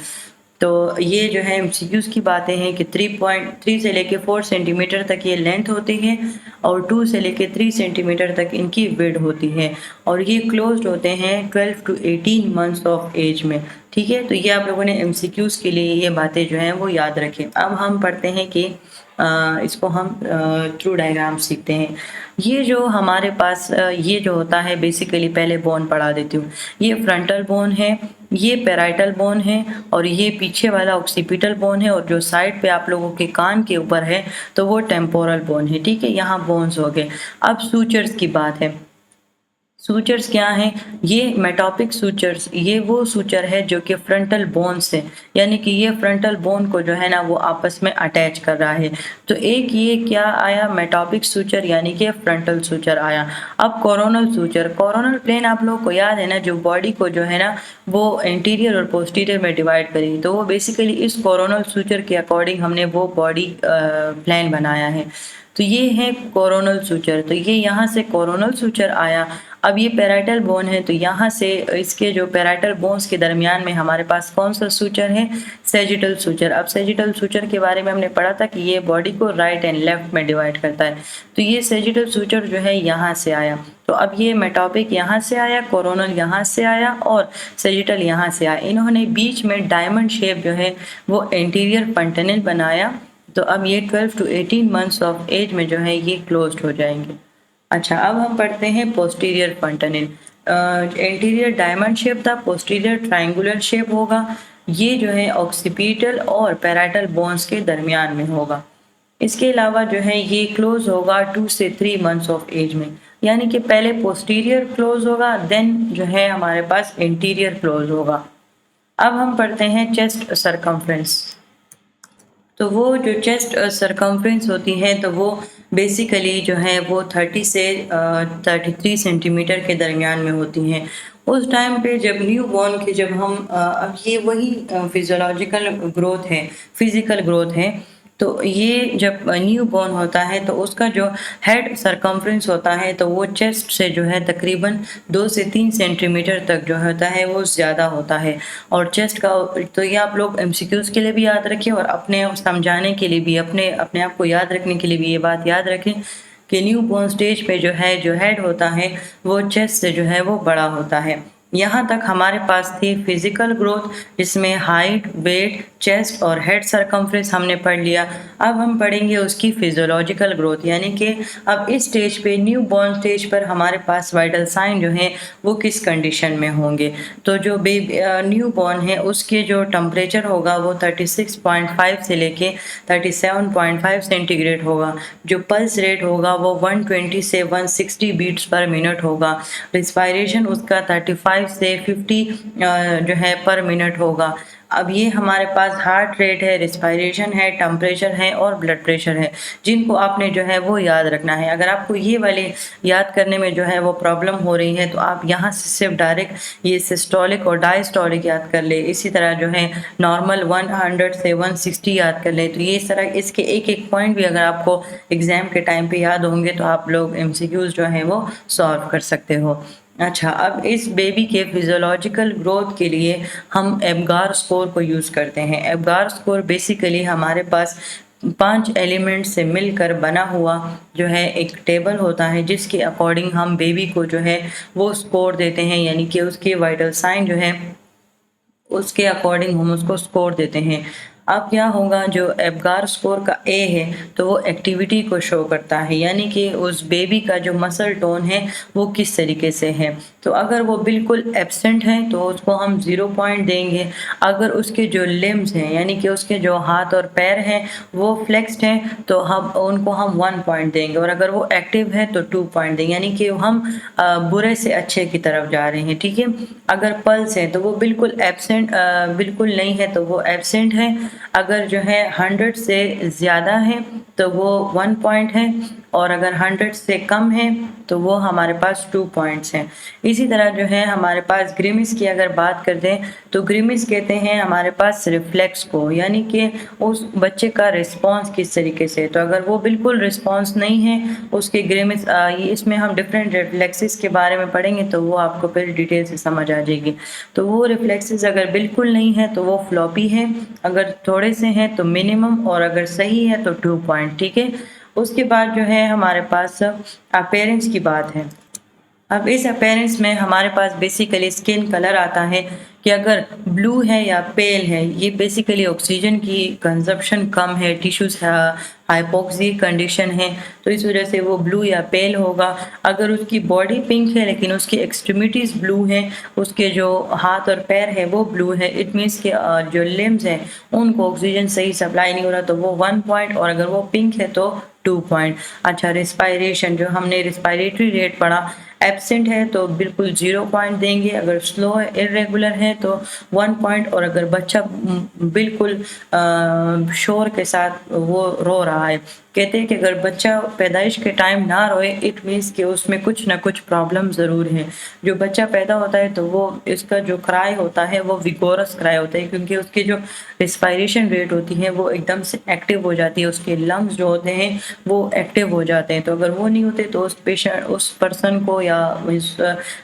तो ये जो है MCQs की बातें हैं कि 3.3 से लेके 4 सेंटीमीटर तक ये लेंथ होती है और 2 से लेके 3 सेंटीमीटर तक इनकी विड्थ होती है और ये क्लोज्ड होते हैं 12 to 18 मंथ्स ऑफ एज में। ठीक है, तो ये आप लोगों ने MCQs के लिए ये बातें जो हैं वो याद रखें। अब हम पढ़ते हैं कि इसको हम थ्रू डायग्राम सीखते हैं। ये जो हमारे पास ये जो होता है बेसिकली, पहले बोन पढ़ा देती हूँ। ये फ्रंटल बोन है, ये पैराइटल बोन है और ये पीछे वाला ऑक्सीपिटल बोन है और जो साइड पे आप लोगों के कान के ऊपर है तो वो टेम्पोरल बोन है। ठीक है, यहाँ बोन्स हो गए। अब सूचर्स की बात है। सूचर्स क्या हैं, ये मेटोपिक सूचर्स, ये वो सूचर है जो कि फ्रंटल बोन से, यानी कि ये फ्रंटल बोन को जो है ना वो आपस में अटैच कर रहा है। तो एक ये क्या आया, मेटोपिक सूचर यानी कि फ्रंटल सूचर आया। अब कोरोनल सूचर, कोरोनल प्लेन आप लोगों को याद है ना, जो बॉडी को जो है ना वो एंटीरियर और पोस्टीरियर में डिवाइड करी, तो वो बेसिकली इस कोरोनल सूचर के अकॉर्डिंग हमने वो बॉडी प्लान बनाया है। तो ये है कोरोनल सूचर, तो ये यहाँ से कोरोनल सूचर आया। अब ये पैराइटल बोन है, तो यहाँ से इसके जो पैराइटल बोन्स के दरमियान में हमारे पास कौन सा सूचर है, सैजिटल सूचर। अब सैजिटल सूचर के बारे में हमने पढ़ा था कि ये बॉडी को राइट एंड लेफ्ट में डिवाइड करता है। तो ये सैजिटल सूचर जो है यहाँ से आया। तो अब ये मेटोपिक यहाँ से आया, कोरोनल यहाँ से आया और सैजिटल यहाँ से आया। इन्होंने बीच में डायमंड शेप जो है वो एंटीरियर फंटनल बनाया। तो अब ये 12 to 18 मंथ्स ऑफ एज में जो है ये क्लोज्ड हो जाएंगे। अच्छा, अब हम पढ़ते हैं पोस्टीरियर फंटनल। एंटीरियर डायमंड शेप था, पोस्टीरियर ट्रायंगुलर शेप होगा। ये जो है ऑक्सीपिटल और पैराइटल बोन्स के दरमियान में होगा। इसके अलावा जो है ये क्लोज होगा 2 से 3 मंथ्स ऑफ एज में, यानी कि पहले पोस्टीरियर क्लोज होगा, देन जो है हमारे पास इंटीरियर क्लोज होगा। अब हम पढ़ते हैं चेस्ट सरकमफ्रेंस। तो वो जो चेस्ट सरकमफ्रेंस होती है तो वो बेसिकली जो है वो 30 से 33 सेंटीमीटर के दरमियान में होती हैं। उस टाइम पे जब न्यू बॉर्न के जब हम अब ये वही फिजियोलॉजिकल ग्रोथ है, फिजिकल ग्रोथ है। तो ये जब न्यू बॉर्न होता है तो उसका जो हेड सरकमफ्रेंस होता है तो वो चेस्ट से जो है तकरीबन 2 से 3 सेंटीमीटर तक जो होता है वो ज़्यादा होता है। और चेस्ट का तो ये आप लोग MCQs के लिए भी याद रखें और अपने समझाने के लिए भी, अपने आप को याद रखने के लिए भी ये बात याद रखें कि न्यू बॉर्न स्टेज पे जो है जो हेड होता है वो चेस्ट से जो है वो बड़ा होता है। यहाँ तक हमारे पास थी फिजिकल ग्रोथ, जिसमें हाइट, वेट, चेस्ट और हेड सरकमफ्रेंस हमने पढ़ लिया। अब हम पढ़ेंगे उसकी फिजियोलॉजिकल ग्रोथ, यानी कि अब इस स्टेज पे न्यू बॉर्न स्टेज पर हमारे पास वाइटल साइन जो है वो किस कंडीशन में होंगे। तो जो बेबी न्यू बॉर्न है उसके जो टेम्परेचर होगा वो 36.5 से लेके 37.5 सेंटीग्रेड होगा। जो पल्स रेट होगा वो 120 से 160 बीट्स पर मिनट होगा। रिस्पायरेशन उसका 35 से 50 जो है पर मिनट होगा। अब ये हमारे पास हार्ट रेट है, रिस्पायरेशन है, टेम्परेचर है और ब्लड प्रेशर है, जिनको आपने जो है वो याद रखना है। अगर आपको ये वाले याद करने में जो है वो प्रॉब्लम हो रही है तो आप यहाँ से सिर्फ डायरेक्ट ये सिस्टोलिक और डायस्टोलिक याद कर ले। इसी तरह जो है नॉर्मल 100 से 160 याद कर ले। तो ये इस तरह इसके एक एक पॉइंट भी अगर आपको एग्जाम के टाइम पे याद होंगे तो आप लोग MCQs जो है वो सॉल्व कर सकते हो। अच्छा, अब इस बेबी के फिजियोलॉजिकल ग्रोथ के लिए हम एब्गार स्कोर को यूज़ करते हैं। एब्गार स्कोर बेसिकली हमारे पास 5 एलिमेंट से मिलकर बना हुआ जो है एक टेबल होता है, जिसके अकॉर्डिंग हम बेबी को जो है वो स्कोर देते हैं, यानी कि उसके वाइटल साइन जो है उसके अकॉर्डिंग हम उसको स्कोर देते हैं। अब क्या होगा, जो एब्गार स्कोर का A है तो वो एक्टिविटी को शो करता है, यानी कि उस बेबी का जो मसल टोन है वो किस तरीके से है। तो अगर वो बिल्कुल एब्सेंट है तो उसको हम 0 पॉइंट देंगे। अगर उसके जो लिम्स हैं, यानी कि उसके जो हाथ और पैर हैं वो फ्लेक्स्ड हैं तो हम उनको 1 पॉइंट देंगे। और अगर वो एक्टिव है तो 2 पॉइंट देंगे, यानी कि हम बुरे से अच्छे की तरफ जा रहे हैं। ठीक है, अगर पल्स है तो वो बिल्कुल एब्सेंट बिल्कुल नहीं है तो वो एब्सेंट है। अगर जो है 100 से ज़्यादा है तो वो 1 पॉइंट है, और अगर 100 से कम है तो वो हमारे पास 2 पॉइंट्स हैं। इसी तरह जो है हमारे पास ग्रिमिस की अगर बात कर दें तो ग्रिमिस कहते हैं हमारे पास रिफ्लेक्स को, यानी कि उस बच्चे का रिस्पॉन्स किस तरीके से। तो अगर वो बिल्कुल रिस्पॉन्स नहीं है उसके ग्रिमिस, इसमें हम डिफरेंट रिफ्लेक्सेस के बारे में पढ़ेंगे तो वो आपको फिर डिटेल से समझ आ जाएगी। तो वो रिफ्लेक्सेस अगर बिल्कुल नहीं है तो वो फ्लॉपी है, अगर थोड़े से हैं तो मिनिमम, और अगर सही है तो 2 पॉइंट, ठीक है। उसके बाद जो है हमारे पास अपीयरेंस की बात है। अब इस अपीयरेंस में हमारे पास बेसिकली स्किन कलर आता है कि अगर ब्लू है या पेल है, ये बेसिकली ऑक्सीजन की कंजप्शन कम है, टिश्यूज हाइपोक्सी कंडीशन है, तो इस वजह से वो ब्लू या पेल होगा। अगर उसकी बॉडी पिंक है लेकिन उसकी एक्सट्रीमिटीज़ ब्लू हैं, उसके जो हाथ और पैर है वो ब्लू है, इट मीन्स के जो लिम्स हैं उनको ऑक्सीजन सही सप्लाई नहीं हो रहा, तो वो 1 पॉइंट, और अगर वो पिंक है तो 2 पॉइंट। अच्छा, रिस्पायरेशन, जो हमने रिस्पायरेटरी रेट पढ़ा, एब्सेंट है तो बिल्कुल 0 पॉइंट देंगे, अगर स्लो है इरेगुलर है तो 1 पॉइंट, और अगर बच्चा बिल्कुल शोर के साथ वो रो रहा है, कहते हैं कि अगर बच्चा पैदाइश के टाइम ना रोए इट मीन्स कि उसमें कुछ ना कुछ प्रॉब्लम ज़रूर है। जो बच्चा पैदा होता है तो वो इसका जो क्राई होता है वो विगोरस क्राई होता है, क्योंकि उसकी जो रिस्पायरेशन रेट होती है वो एकदम से एक्टिव हो जाती है, उसके लंग्स जो होते हैं वो एक्टिव हो जाते हैं। तो अगर वो नहीं होते तो उस पर्सन को या उस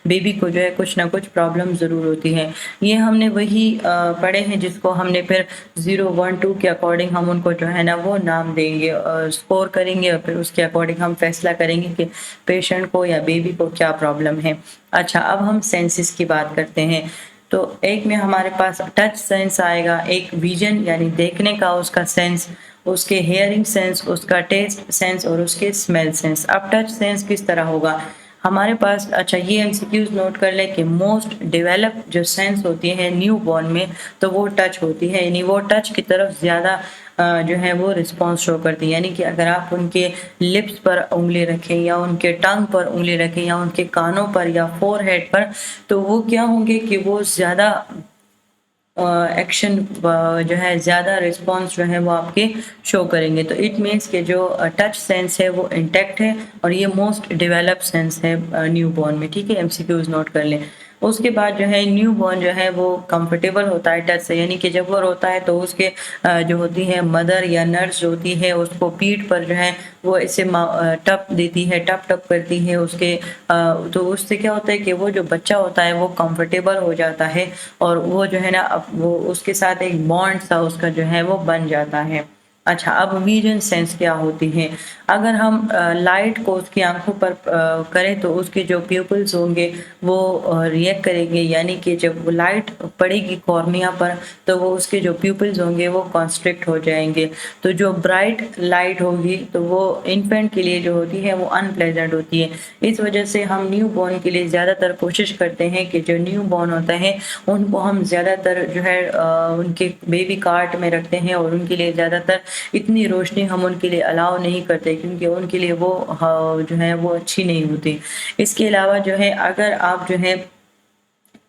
बेबी को जो है कुछ ना कुछ प्रॉब्लम ज़रूर होती है। ये हमने वही पढ़े हैं जिसको हमने फिर 0, 1, 2 के अकॉर्डिंग हम उनको जो है ना वो नाम देंगे और स्कोर करेंगे, और फिर उसके अकॉर्डिंग हम फैसला करेंगे कि पेशेंट को या बेबी को क्या प्रॉब्लम है। अच्छा, अब हम सेंसेस की बात करते हैं। तो एक में हमारे पास टच सेंस आएगा, एक विजन यानी देखने का उसका सेंस, उसके हेयरिंग सेंस, उसका टेस्ट सेंस और उसके स्मेल सेंस। अब टच सेंस किस तरह होगा हमारे पास। अच्छा, ये एमसीक्यूज नोट कर लें कि मोस्ट डेवलप जो सेंस होती है न्यू बॉर्न में तो वो टच होती है, यानी वो टच की तरफ ज़्यादा जो है वो रिस्पॉन्स शो करती है। यानी कि अगर आप उनके लिप्स पर उंगली रखें या उनके टंग पर उंगली रखें या उनके कानों पर या फोरहेड पर, तो वो क्या होंगे कि वो ज़्यादा एक्शन जो है ज़्यादा रिस्पॉन्स जो है वो आपके शो करेंगे। तो इट मीन्स कि जो टच सेंस है वो इंटैक्ट है और ये मोस्ट डेवलप सेंस है न्यू बॉर्न में, ठीक है। एमसीक्यूज नोट कर लें। उसके बाद जो है न्यू बॉर्न जो है वो कंफर्टेबल होता है टच से, यानी कि जब वो रोता है तो उसके जो होती है मदर या नर्स जो होती है उसको पीठ पर जो है वो ऐसे टप देती है, टप टप करती है उसके, तो उससे क्या होता है कि वो जो बच्चा होता है वो कंफर्टेबल हो जाता है और वो जो है ना अब वो उसके साथ एक बॉन्ड सा उसका जो है वो बन जाता है। अच्छा, अब विजन सेंस क्या होती है। अगर हम लाइट को उसकी आंखों पर करें तो उसके जो प्यूपल्स होंगे वो रिएक्ट करेंगे, यानी कि जब वो लाइट पड़ेगी कॉर्निया पर तो वो उसके जो प्यूपल्स होंगे वो कॉन्स्ट्रिक्ट हो जाएंगे। तो जो ब्राइट लाइट होगी तो वो इन्फेंट के लिए जो होती है वो अनप्लेजेंट होती है। इस वजह से हम न्यू बॉर्न के लिए ज़्यादातर कोशिश करते हैं कि जो न्यू बॉर्न होता है उनको हम ज़्यादातर जो है उनके बेबी कार्ट में रखते हैं और उनके लिए ज़्यादातर इतनी रोशनी हम उनके लिए अलाउ नहीं करते, क्योंकि उनके लिए वो जो है वो अच्छी नहीं होती। इसके अलावा जो है अगर आप जो है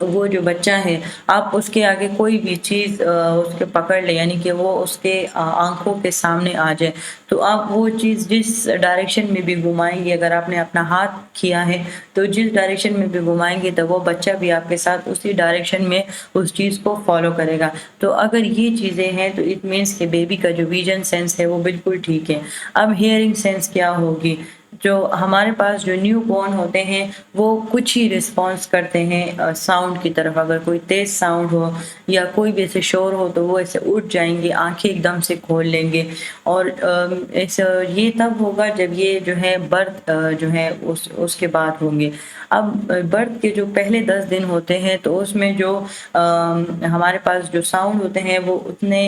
वो जो बच्चा है आप उसके आगे कोई भी चीज़ उसके पकड़ ले, यानी कि वो उसके आंखों के सामने आ जाए, तो आप वो चीज़ जिस डायरेक्शन में भी घुमाएंगे, अगर आपने अपना हाथ किया है तो जिस डायरेक्शन में भी घुमाएंगे तो वो बच्चा भी आपके साथ उसी डायरेक्शन में उस चीज़ को फॉलो करेगा। तो अगर ये चीज़ें हैं तो इट मीन्स कि बेबी का जो विजन सेंस है वो बिल्कुल ठीक है। अब हियरिंग सेंस क्या होगी। जो हमारे पास जो न्यू बॉर्न होते हैं वो कुछ ही रिस्पॉन्स करते हैं साउंड की तरफ। अगर कोई तेज साउंड हो या कोई भी ऐसे शोर हो तो वो ऐसे उठ जाएंगे, आंखें एकदम से खोल लेंगे, और ऐसे ये तब होगा जब ये जो है बर्थ जो है उसके बाद होंगे। अब बर्थ के जो पहले 10 दिन होते हैं तो उसमें जो हमारे पास जो साउंड होते हैं वो उतने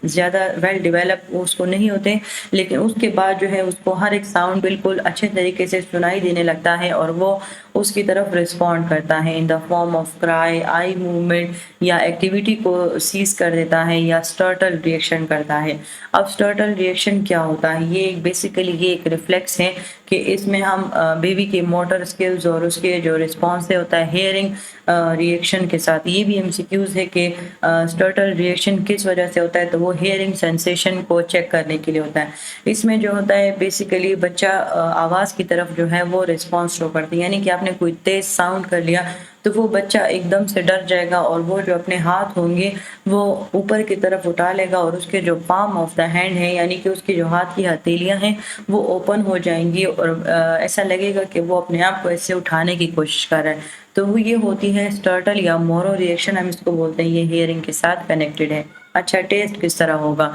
ज़्यादा वेल डेवलप उसको नहीं होते, लेकिन उसके बाद जो है उसको हर एक साउंड बिल्कुल अच्छे तरीके से सुनाई देने लगता है और वो उसकी तरफ रिस्पॉन्ड करता है in the form of cry, eye movement या एक्टिविटी को सीज कर देता है या स्टर्टल रिएक्शन करता है। अब स्टर्टल रिएक्शन क्या होता है? ये बेसिकली ये एक रिफ्लेक्स है कि इसमें हम बेबी के मोटर स्किल्स और उसके जो रिस्पॉन्स है होता है हेयरिंग रिएक्शन के साथ। ये भी एमसीक्यूज है कि स्टर्टल रिएक्शन किस वजह से होता है, तो वो हेयरिंग सेंसेशन को चेक करने के लिए होता है। इसमें जो होता है बेसिकली बच्चा आवाज़ की तरफ जो है वो रिस्पॉन्स शो करती है, यानी कि आपने कोई तेज साउंड कर लिया तो वो बच्चा एकदम से डर जाएगा और वो जो अपने हाथ होंगे वो ऊपर की तरफ उठा लेगा और उसके जो पाम ऑफ द हैंड है यानी कि उसकी जो हाथ की हथेलियां हैं वो ओपन हो जाएंगी और ऐसा लगेगा कि वो अपने आप को ऐसे उठाने की कोशिश कर रहा है। तो वो ये होती है स्टर्टल या मोरो रिएक्शन, हम इसको बोलते हैं। ये हेयरिंग के साथ कनेक्टेड है। अच्छा, टेस्ट किस तरह होगा?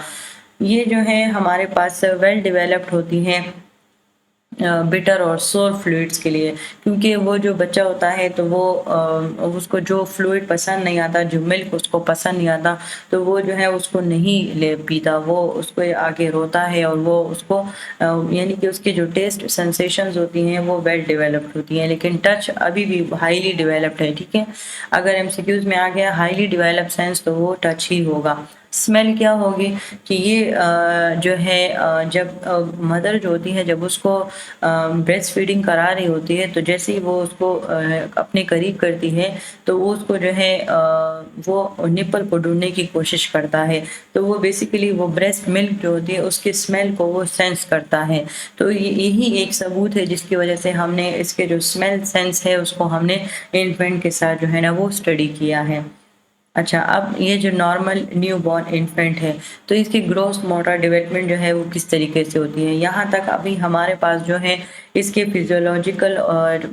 ये जो है हमारे पास वेल डेवलप्ड होती हैं बिटर और सोर फ्लूइड्स के लिए, क्योंकि वो जो बच्चा होता है तो वो उसको जो फ्लूइड पसंद नहीं आता, जो मिल्क उसको पसंद नहीं आता, तो वो जो है उसको नहीं ले पीता, वो उसको आगे रोता है और वो उसको यानी कि उसकी जो टेस्ट सेंसेशंस होती हैं वो वेल डेवलप्ड होती हैं, लेकिन टच अभी भी हाईली डेवलप्ड है। ठीक है, अगर एमसीक्यूज में आ गया हाईली डेवलप्ड सेंस तो वो टच ही होगा। स्मेल क्या होगी कि ये जो है जब मदर जो होती है जब उसको ब्रेस्ट फीडिंग करा रही होती है तो जैसे ही वो उसको अपने करीब करती है तो वो उसको जो है वो निपल को ढूंढने की कोशिश करता है, तो वो बेसिकली वो ब्रेस्ट मिल्क जो होती है उसके स्मेल को वो सेंस करता है। तो यही एक सबूत है जिसकी वजह से हमने इसके जो स्मेल सेंस है उसको हमने इन्फेंट के साथ जो है ना वो स्टडी किया है। अच्छा, अब ये जो नॉर्मल न्यू बॉर्न इन्फेंट है तो इसकी ग्रोथ मोटर डेवलपमेंट जो है वो किस तरीके से होती है, यहाँ तक अभी हमारे पास जो है इसके फिजियोलॉजिकल और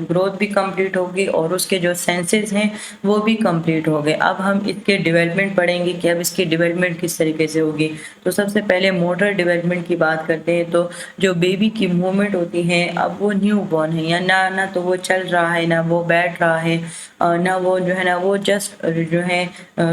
ग्रोथ भी कंप्लीट होगी और उसके जो सेंसेस हैं वो भी कंप्लीट हो गए। अब हम इसके डेवलपमेंट पढ़ेंगे कि अब इसकी डेवलपमेंट किस तरीके से होगी। तो सबसे पहले मोटर डेवलपमेंट की बात करते हैं। तो जो बेबी की मूवमेंट होती है, अब वो न्यू बॉर्न है या ना तो वो चल रहा है ना वो बैठ रहा है, ना वो जो है ना वो जस्ट जो है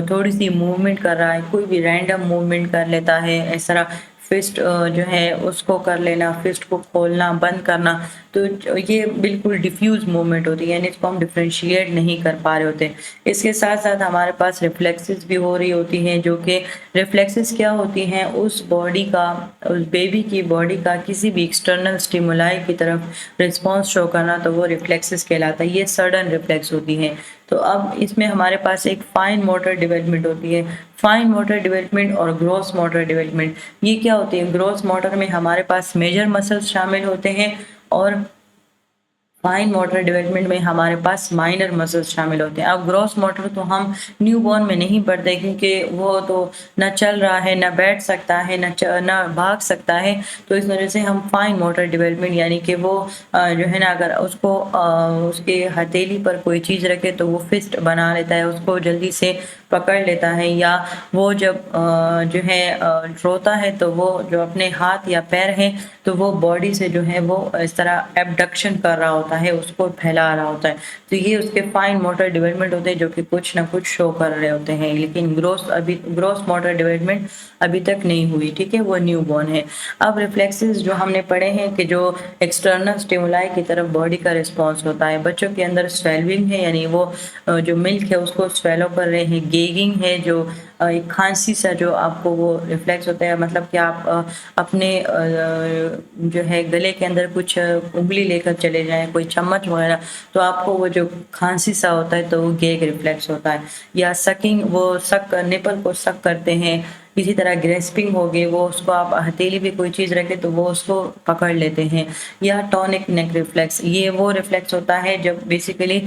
थोड़ी सी मूवमेंट कर रहा है, कोई भी रैंडम मूवमेंट कर लेता है, इस तरह फिस्ट जो है उसको कर लेना, फिस्ट को खोलना बंद करना, तो ये बिल्कुल डिफ्यूज मूवमेंट होती है, यानी इसको हम डिफ्रेंशिएट नहीं कर पा रहे होते। इसके साथ साथ हमारे पास रिफ्लेक्सेस भी हो रही होती हैं, जो कि रिफ्लेक्सेस क्या होती हैं, उस बॉडी का, उस बेबी की बॉडी का किसी भी एक्सटर्नल स्टिमुलाई की तरफ रिस्पॉन्स शो करना, तो वो रिफ्लेक्सेस कहलाता है। ये सडन रिफ्लेक्स होती हैं। तो अब इसमें हमारे पास एक फाइन मोटर डेवलपमेंट होती है। फाइन मोटर डेवलपमेंट और ग्रॉस मोटर डेवलपमेंट, ये क्या होती है? ग्रॉस मोटर में हमारे पास मेजर मसल्स शामिल होते हैं और फाइन मोटर डेवलपमेंट में हमारे पास माइनर मसल्स शामिल होते हैं। अब ग्रॉस मोटर तो हम न्यूबॉर्न में नहीं पढ़ते, क्योंकि वो तो ना चल रहा है, ना बैठ सकता है, ना भाग सकता है, तो इस वजह से हम फाइन मोटर डेवलपमेंट यानी कि वो जो है ना अगर उसको उसके हथेली पर कोई चीज़ रखे तो वो फिस्ट बना लेता है, उसको जल्दी से पकड़ लेता है, या वो जब जो है रोता है तो वो जो अपने हाथ या पैर हैं तो वो बॉडी से जो है वो इस तरह एबडक्शन कर रहा होता है, उसको फैला रहा होता है। तो ये उसके फाइन मोटर डेवलपमेंट होते हैं जो कि कुछ ना कुछ शो कर रहे होते हैं, लेकिन ग्रोस मोटर डेवलपमेंट अभी तक नहीं हुई। ठीक है, वो न्यू बॉर्न है। अब रिफ्लेक्सेस जो हमने पढ़े हैं कि जो एक्सटर्नल स्टिमुलाई की तरफ बॉडी का रिस्पॉन्स होता है। बच्चों के अंदर स्वेलिंग है, यानी वो जो मिल्क है उसको स्वेलो कर रहे हैं। गेगिंग है, जो एक खांसी सा जो आपको वो रिफ्लेक्स होता है, मतलब कि आप अपने जो है गले के अंदर कुछ उंगली लेकर चले जाएं, कोई चम्मच वगैरह, तो आपको वो जो खांसी सा होता है तो वो गेग रिफ्लेक्स होता है। या सकिंग, वो सक निपल को सक करते हैं। इसी तरह ग्रेस्पिंग हो गई, वो उसको आप हथेली पे कोई चीज़ रखे तो वो उसको पकड़ लेते हैं। या टॉनिक नेक रिफ्लेक्स, ये वो रिफ्लेक्स होता है जब बेसिकली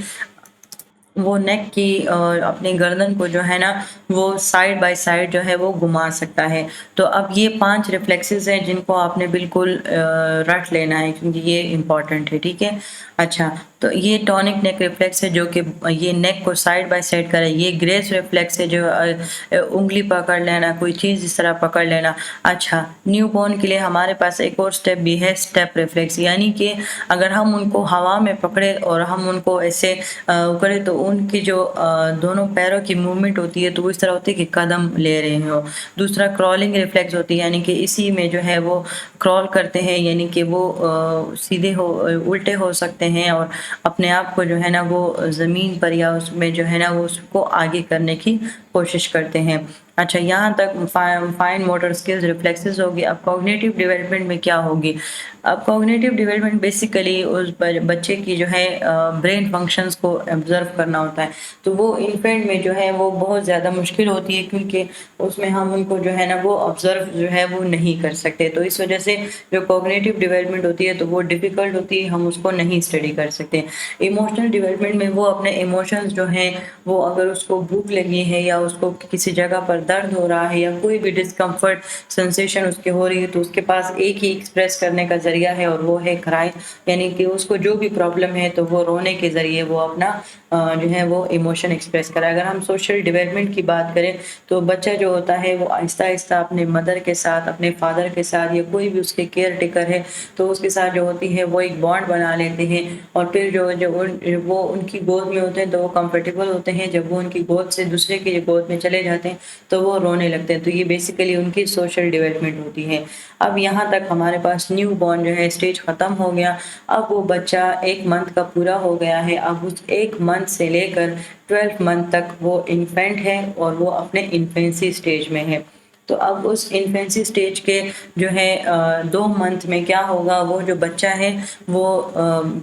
वो नेक की अपनी गर्दन को जो है ना वो साइड बाय साइड जो है वो घुमा सकता है। तो अब ये 5 रिफ्लेक्सेस हैं जिनको आपने बिल्कुल रट लेना है, क्योंकि ये इम्पॉर्टेंट है। ठीक है, अच्छा, तो ये टॉनिक नेक रिफ्लेक्स है जो कि ये नेक को साइड बाय साइड करे। ये ग्रेस रिफ्लेक्स है जो उंगली पकड़ लेना, कोई चीज़ इस तरह पकड़ लेना। अच्छा, न्यू बॉर्न के लिए हमारे पास एक और स्टेप भी है, स्टेप रिफ्लेक्स, यानी कि अगर हम उनको हवा में पकड़े और हम उनको ऐसे करें तो उनकी जो दोनों पैरों की मूवमेंट होती है तो वो इस तरह होती है कि कदम ले रहे हो। दूसरा क्रॉलिंग रिफ्लेक्स होती है, यानी कि इसी में जो है वो क्रॉल करते हैं, यानी कि वो सीधे हो उल्टे हो सकते हैं और अपने आप को जो है ना वो ज़मीन पर या उसमें जो है ना वो उसको आगे करने की कोशिश करते हैं। अच्छा, यहाँ तक फाइन मोटर स्किल्स, रिफ्लेक्सेस होगी। अब कॉग्निटिव डेवलपमेंट में क्या होगी? अब कॉग्निटिव डेवलपमेंट बेसिकली उस बच्चे की जो है ब्रेन फंक्शंस को ऑब्जर्व करना होता है। तो वो इन्फेंट में जो है वो बहुत ज़्यादा मुश्किल होती है, क्योंकि उसमें हम उनको जो है ना वो ऑब्जर्व जो है वो नहीं कर सकते। तो इस वजह से जो कॉग्निटिव डेवलपमेंट होती है तो वो डिफ़िकल्ट होती है, हम उसको नहीं स्टडी कर सकते। इमोशनल डेवलपमेंट में वो अपने इमोशंस जो हैं वो, अगर उसको भूख लगी है या उसको किसी जगह पर दर्द हो रहा है या कोई भी डिस्कम्फर्ट सेंसेशन उसके हो रही है, तो उसके पास एक ही एक्सप्रेस करने का ज़रिया है और वो है क्राई। यानी कि उसको जो भी प्रॉब्लम है तो वो रोने के ज़रिए वो अपना जो है वो इमोशन एक्सप्रेस करे। अगर हम सोशल डेवलपमेंट की बात करें तो बच्चा जो होता है वो आहिस्ता-आहिस्ता अपने मदर के साथ, अपने फादर के साथ या कोई भी उसके केयर टेकर है तो उसके साथ जो होती है वो एक बॉन्ड बना लेते हैं। और फिर वो उनकी गोद में होते हैं तो वो कंफर्टेबल होते हैं। जब वो उनकी गोद से दूसरे की गोद में चले जाते हैं तो वो रोने लगते हैं। तो ये बेसिकली उनकी सोशल डेवलपमेंट होती है। अब यहाँ तक हमारे पास न्यू बॉर्न जो है स्टेज ख़त्म हो गया। अब वो बच्चा 1 मंथ का पूरा हो गया है। अब उस 1 मंथ से लेकर 12 मंथ तक वो इन्फेंट है और वो अपने इन्फेंसी स्टेज में है। तो अब उस इन्फेंसी स्टेज के जो है 2 मंथ में क्या होगा, वो जो बच्चा है वो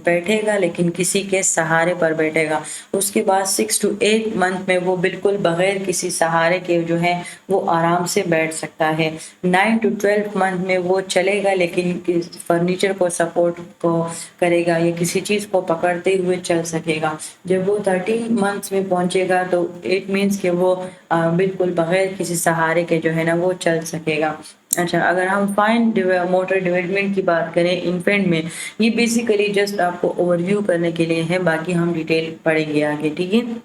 बैठेगा लेकिन किसी के सहारे पर बैठेगा। उसके बाद 6 टू 8 मंथ में वो बिल्कुल बगैर किसी सहारे के जो है वो आराम से बैठ सकता है। 9 टू 12 मंथ में वो चलेगा लेकिन फर्नीचर को सपोर्ट को करेगा या किसी चीज़ को पकड़ते हुए चल सकेगा। जब वो 13 मंथ्स में पहुंचेगा तो इट मीन्स कि वो बिल्कुल बगैर किसी सहारे के जो है ना वो चल सकेगा। अच्छा, अगर हम फाइन मोटर डेवलपमेंट की बात करें इन्फेंट में, ये बेसिकली जस्ट आपको ओवरव्यू करने के लिए है, बाकी हम डिटेल पढ़ेंगे आगे, ठीक है।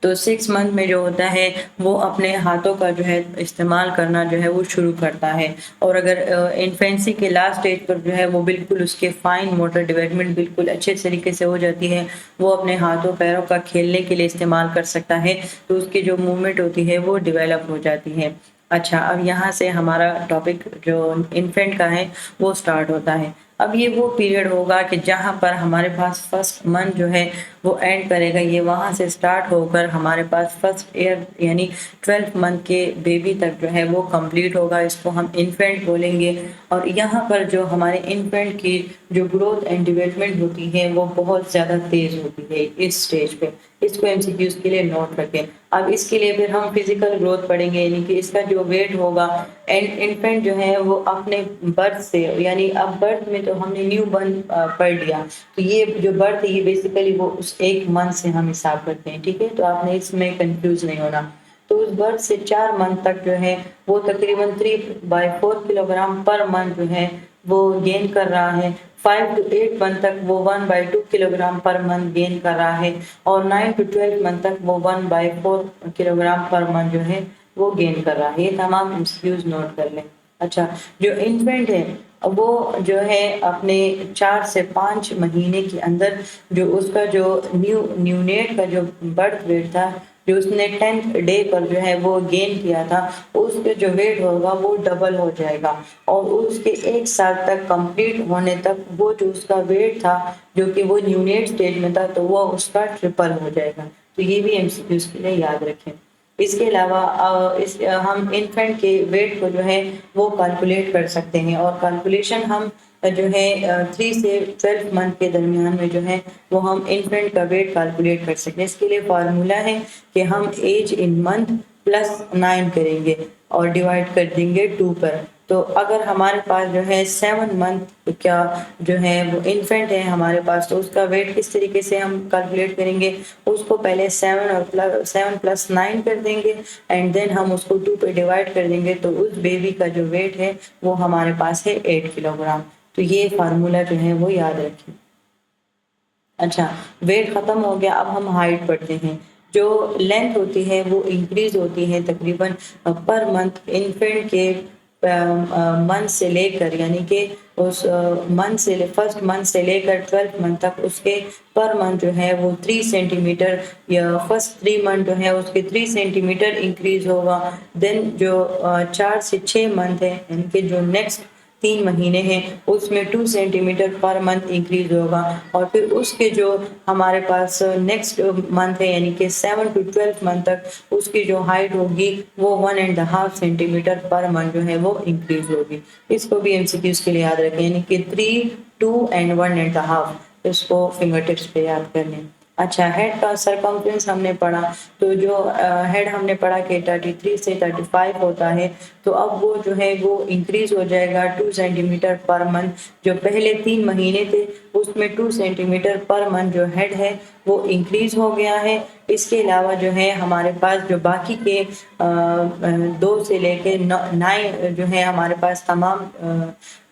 तो 6 मंथ में जो होता है वो अपने हाथों का जो है इस्तेमाल करना जो है वो शुरू करता है। और अगर इन्फेंसी के लास्ट स्टेज पर जो है वो बिल्कुल उसके फाइन मोटर डेवलपमेंट बिल्कुल अच्छे तरीके से हो जाती है, वो अपने हाथों पैरों का खेलने के लिए इस्तेमाल कर सकता है, तो उसकी जो मूवमेंट होती है वो डेवलप हो जाती है। अच्छा, अब यहाँ से हमारा टॉपिक जो इन्फेंट का है वो स्टार्ट होता है। अब ये वो पीरियड होगा कि जहाँ पर हमारे पास फर्स्ट मंथ जो है वो एंड करेगा। ये वहाँ से स्टार्ट होकर हमारे पास फर्स्ट ईयर यानी 12 मंथ के बेबी तक जो है वो कंप्लीट होगा। इसको हम इन्फेंट बोलेंगे। और यहाँ पर जो हमारे इन्फेंट की जो ग्रोथ एंड डेवलपमेंट होती है वो बहुत ज़्यादा तेज़ होती है इस स्टेज पे। इसको एमसीक्यूज के लिए नोट रखें। अब इसके लिए फिर हम फिजिकल ग्रोथ पढ़ेंगे, यानी कि इसका जो वेट होगा एंड इन्फेंट जो है वो अपने बर्थ से, यानी अब बर्थ में तो हमने न्यू बर्न पढ़ लिया, तो ये जो बर्थ है ये बेसिकली वो उस 1 मंथ से हम हिसाब करते हैं, ठीक है। तो आपने इसमें कंफ्यूज नहीं होना। तो उस बर्थ से 4 मंथ तक जो है वो तकरीबन 3/4 किलोग्राम पर मंथ जो है वो गेन कर रहा है। 5 टू 8 मंथ तक वो 1/2 किलोग्राम पर मंथ गेन कर रहा है। और 9 टू 12 मंथ तक वो 1/4 किलोग्राम पर मंथ जो है वो गेन कर रहा है। ये तमाम एमसीक्यूज नोट कर लें। अच्छा, जो इन्फेंट है वो जो है अपने 4 से 5 महीने के अंदर जो उसका जो न्यूनेट का जो बर्थ वेट था, जो उसने 10th डे पर जो है वो गेन किया था, उसके जो वेट होगा वो डबल हो जाएगा। और उसके 1 साल तक कंप्लीट होने तक वो जो उसका वेट था जो कि वो न्यूनेट स्टेज में था तो वो उसका ट्रिपल हो जाएगा। तो ये भी एमसीक्यूज के लिए याद रखें। इसके अलावा हम इन्फेंट के वेट को जो है वो कैलकुलेट कर सकते हैं। और कैलकुलेशन हम जो है 3 से 12 मंथ के दरमियान में जो है वो हम इन्फेंट का वेट कैलकुलेट कर सकते हैं। इसके लिए फार्मूला है कि हम एज इन मंथ +9 करेंगे और डिवाइड कर देंगे 2 पर। तो अगर हमारे पास जो है 7 मंथ का जो है वो इन्फेंट है हमारे पास, तो उसका वेट किस तरीके से हम कैलकुलेट करेंगे, उसको पहले 7 प्लस 9 कर देंगे एंड देन हम उसको 2 पे डिवाइड कर देंगे। तो उस बेबी का जो वेट है वो हमारे पास है 8 किलोग्राम। तो ये फार्मूला जो है वो याद रखें। अच्छा, वेट ख़त्म हो गया, अब हम हाइट पढ़ते हैं। जो लेंथ होती है वो इंक्रीज होती है तकरीबन पर मंथ इन्फेंट के मंथ से लेकर, यानी कि उस मंथ से फर्स्ट मंथ से लेकर 12 मंथ तक उसके पर मंथ जो है वो 3 सेंटीमीटर, या फर्स्ट 3 मंथ जो है उसके 3 सेंटीमीटर इंक्रीज होगा। देन जो 4 से 6 मंथ है, यानी कि जो नेक्स्ट 3 महीने हैं उसमें 2 सेंटीमीटर पर मंथ इंक्रीज होगा, और फिर उसके जो हमारे पास नेक्स्ट मंथ है यानी कि 7 to 12 मंथ तक उसकी जो हाइट होगी वो 1.5 सेंटीमीटर पर मंथ जो है वो इंक्रीज होगी। इसको भी एमसीक्यूज के लिए याद रखें, यानी कि 3, 2 एंड 1.5, इसको फिंगर टिप्स पे याद करने। अच्छा, हेड का सरकमफ्रेंस हमने पढ़ा, तो जो हेड हमने पढ़ा कि 33 से 35 होता है, तो अब वो जो है वो इंक्रीज हो जाएगा 2 सेंटीमीटर पर मंथ। जो पहले 3 महीने थे उसमें 2 सेंटीमीटर पर मंथ जो हेड है वो इंक्रीज हो गया है। इसके अलावा जो है हमारे पास जो बाकी के 2 से लेके 9 जो है हमारे पास तमाम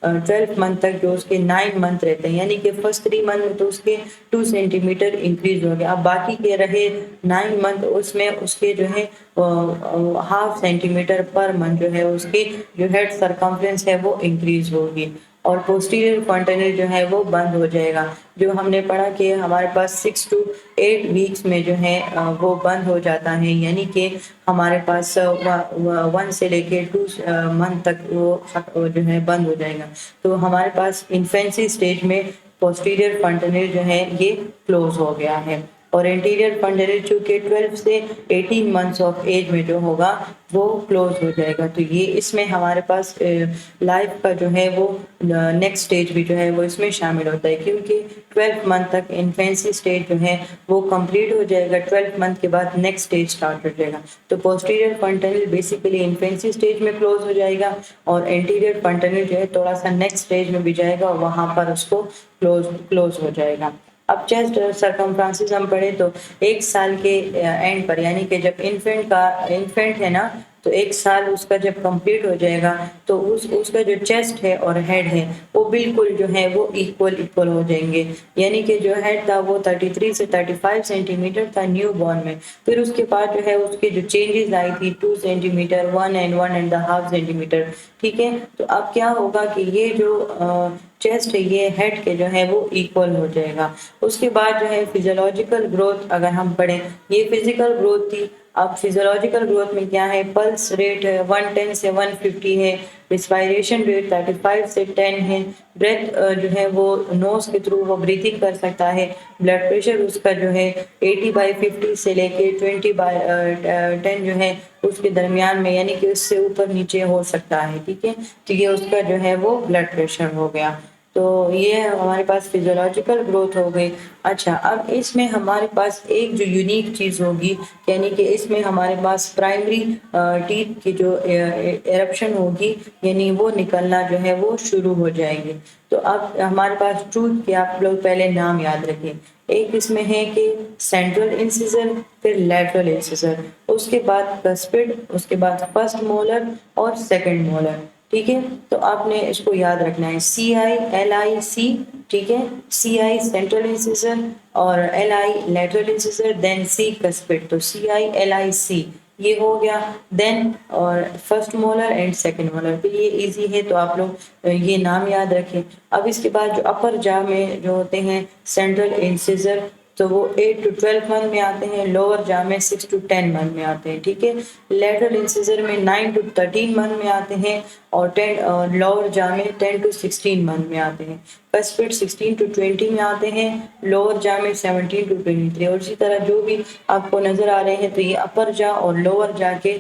12 मंथ तक जो उसके 9 मंथ रहते हैं, यानी कि फर्स्ट 3 मंथ में तो उसके 2 सेंटीमीटर इंक्रीज हो गया। अब बाकी के रहे 9 मंथ उसमें उसके जो है 1/2 सेंटीमीटर पर मंथ जो है उसकी जो हेड सरकमफ्रेंस है वो इंक्रीज होगी, और पोस्टीरियर फॉन्टेनल जो है वो बंद हो जाएगा। जो हमने पढ़ा कि हमारे पास 6 to 8 वीक्स में जो है वो बंद हो जाता है, यानी कि हमारे पास 1 से लेके 2 मंथ तक वो जो है बंद हो जाएगा। तो हमारे पास इन्फेंसी स्टेज में पोस्टीरियर फॉन्टेनल जो है ये क्लोज हो गया है, और एंटीरियर फॉन्टेनल चूंकि 12 से 18 मंथ्स ऑफ एज में जो होगा वो क्लोज हो जाएगा। तो ये इसमें हमारे पास लाइफ का जो है वो नेक्स्ट स्टेज भी जो है वो इसमें शामिल होता है, क्योंकि 12 मंथ तक इन्फेंसी स्टेज जो है वो कंप्लीट हो जाएगा। 12 मंथ के बाद नेक्स्ट स्टेज स्टार्ट हो जाएगा। तो posterior fontanelle basically infancy stage में क्लोज हो जाएगा, और एंटीरियर फॉन्टेनल जो है थोड़ा सा नेक्स्ट स्टेज में भी जाएगा और वहाँ पर उसको क्लोज हो जाएगा। अब चेस्ट सरकमफ्रेंसेस हम पढ़े तो 1 साल के एंड पर, यानी कि जब इन्फेंट है ना, तो 1 साल उसका जब कंप्लीट हो जाएगा तो उसका जो चेस्ट है और हेड है वो बिल्कुल जो है वो इक्वल हो जाएंगे। यानी कि जो हेड था वो 33 से 35 सेंटीमीटर था न्यू बॉर्न में, फिर उसके बाद जो है उसकी जो चेंजेस आई थी 2 सेंटीमीटर, 1 and 1.5 सेंटीमीटर। ठीक है, तो अब क्या होगा कि ये जो चेस्ट है ये हेड के जो है वो इक्वल हो जाएगा। उसके बाद जो है फिजियोलॉजिकल ग्रोथ अगर हम पढ़ें, ये फिजिकल ग्रोथ थी। अब फिजियोलॉजिकल ग्रोथ में क्या है, पल्स रेट 110 से 150 है, रिस्पायरेशन रेट 35 से 10 है, ब्रेथ जो है वो नोज के थ्रू वो ब्रीथिंग कर सकता है, ब्लड प्रेशर उसका जो है 80/50 से लेके 20/10 जो है उसके दरमियान में, यानी कि उससे ऊपर नीचे हो सकता है। ठीक है, तो ये उसका जो है वो ब्लड प्रेशर हो गया। तो ये हमारे पास फिजियोलॉजिकल ग्रोथ हो गई। अच्छा, अब इसमें हमारे पास एक जो यूनिक चीज़ होगी, यानी कि इसमें हमारे पास प्राइमरी टीथ की जो एरप्शन होगी, यानी वो निकलना जो है वो शुरू हो जाएंगे। तो अब हमारे पास टूथ के आप लोग पहले नाम याद रखें। एक इसमें है कि सेंट्रल इंसिजर, फिर लैटरल इंसिजर, उसके बाद कस्पिड, उसके बाद फर्स्ट मोलर और सेकंड मोलर। ठीक है, तो आपने इसको याद रखना है CI, LI, C। ठीक है, CI सेंट्रल इंसिजर और LI lateral incisor, then C cuspid. तो CI, LI, C ये हो गया। देन और first molar and second molar, तो ये इजी है, तो आप लोग ये नाम याद रखें। अब इसके बाद जो अपर जा में जो होते हैं सेंट्रल इंसिजर, तो वो 8 to 12 मंथ में आते हैं, लोअर जा में 6 to 10 मंथ में आते हैं। ठीक है, लेटरल इंसिजर में 9 to 13 मंथ में आते हैं, और 10 लोअर जा में 10 to 16 मंथ में आते हैं। कस्पिड 16 to 20 में आते हैं, लोअर जा में 17 to 23, और इसी तरह जो भी आपको नजर आ रहे हैं, तो ये अपर जा और लोअर जा के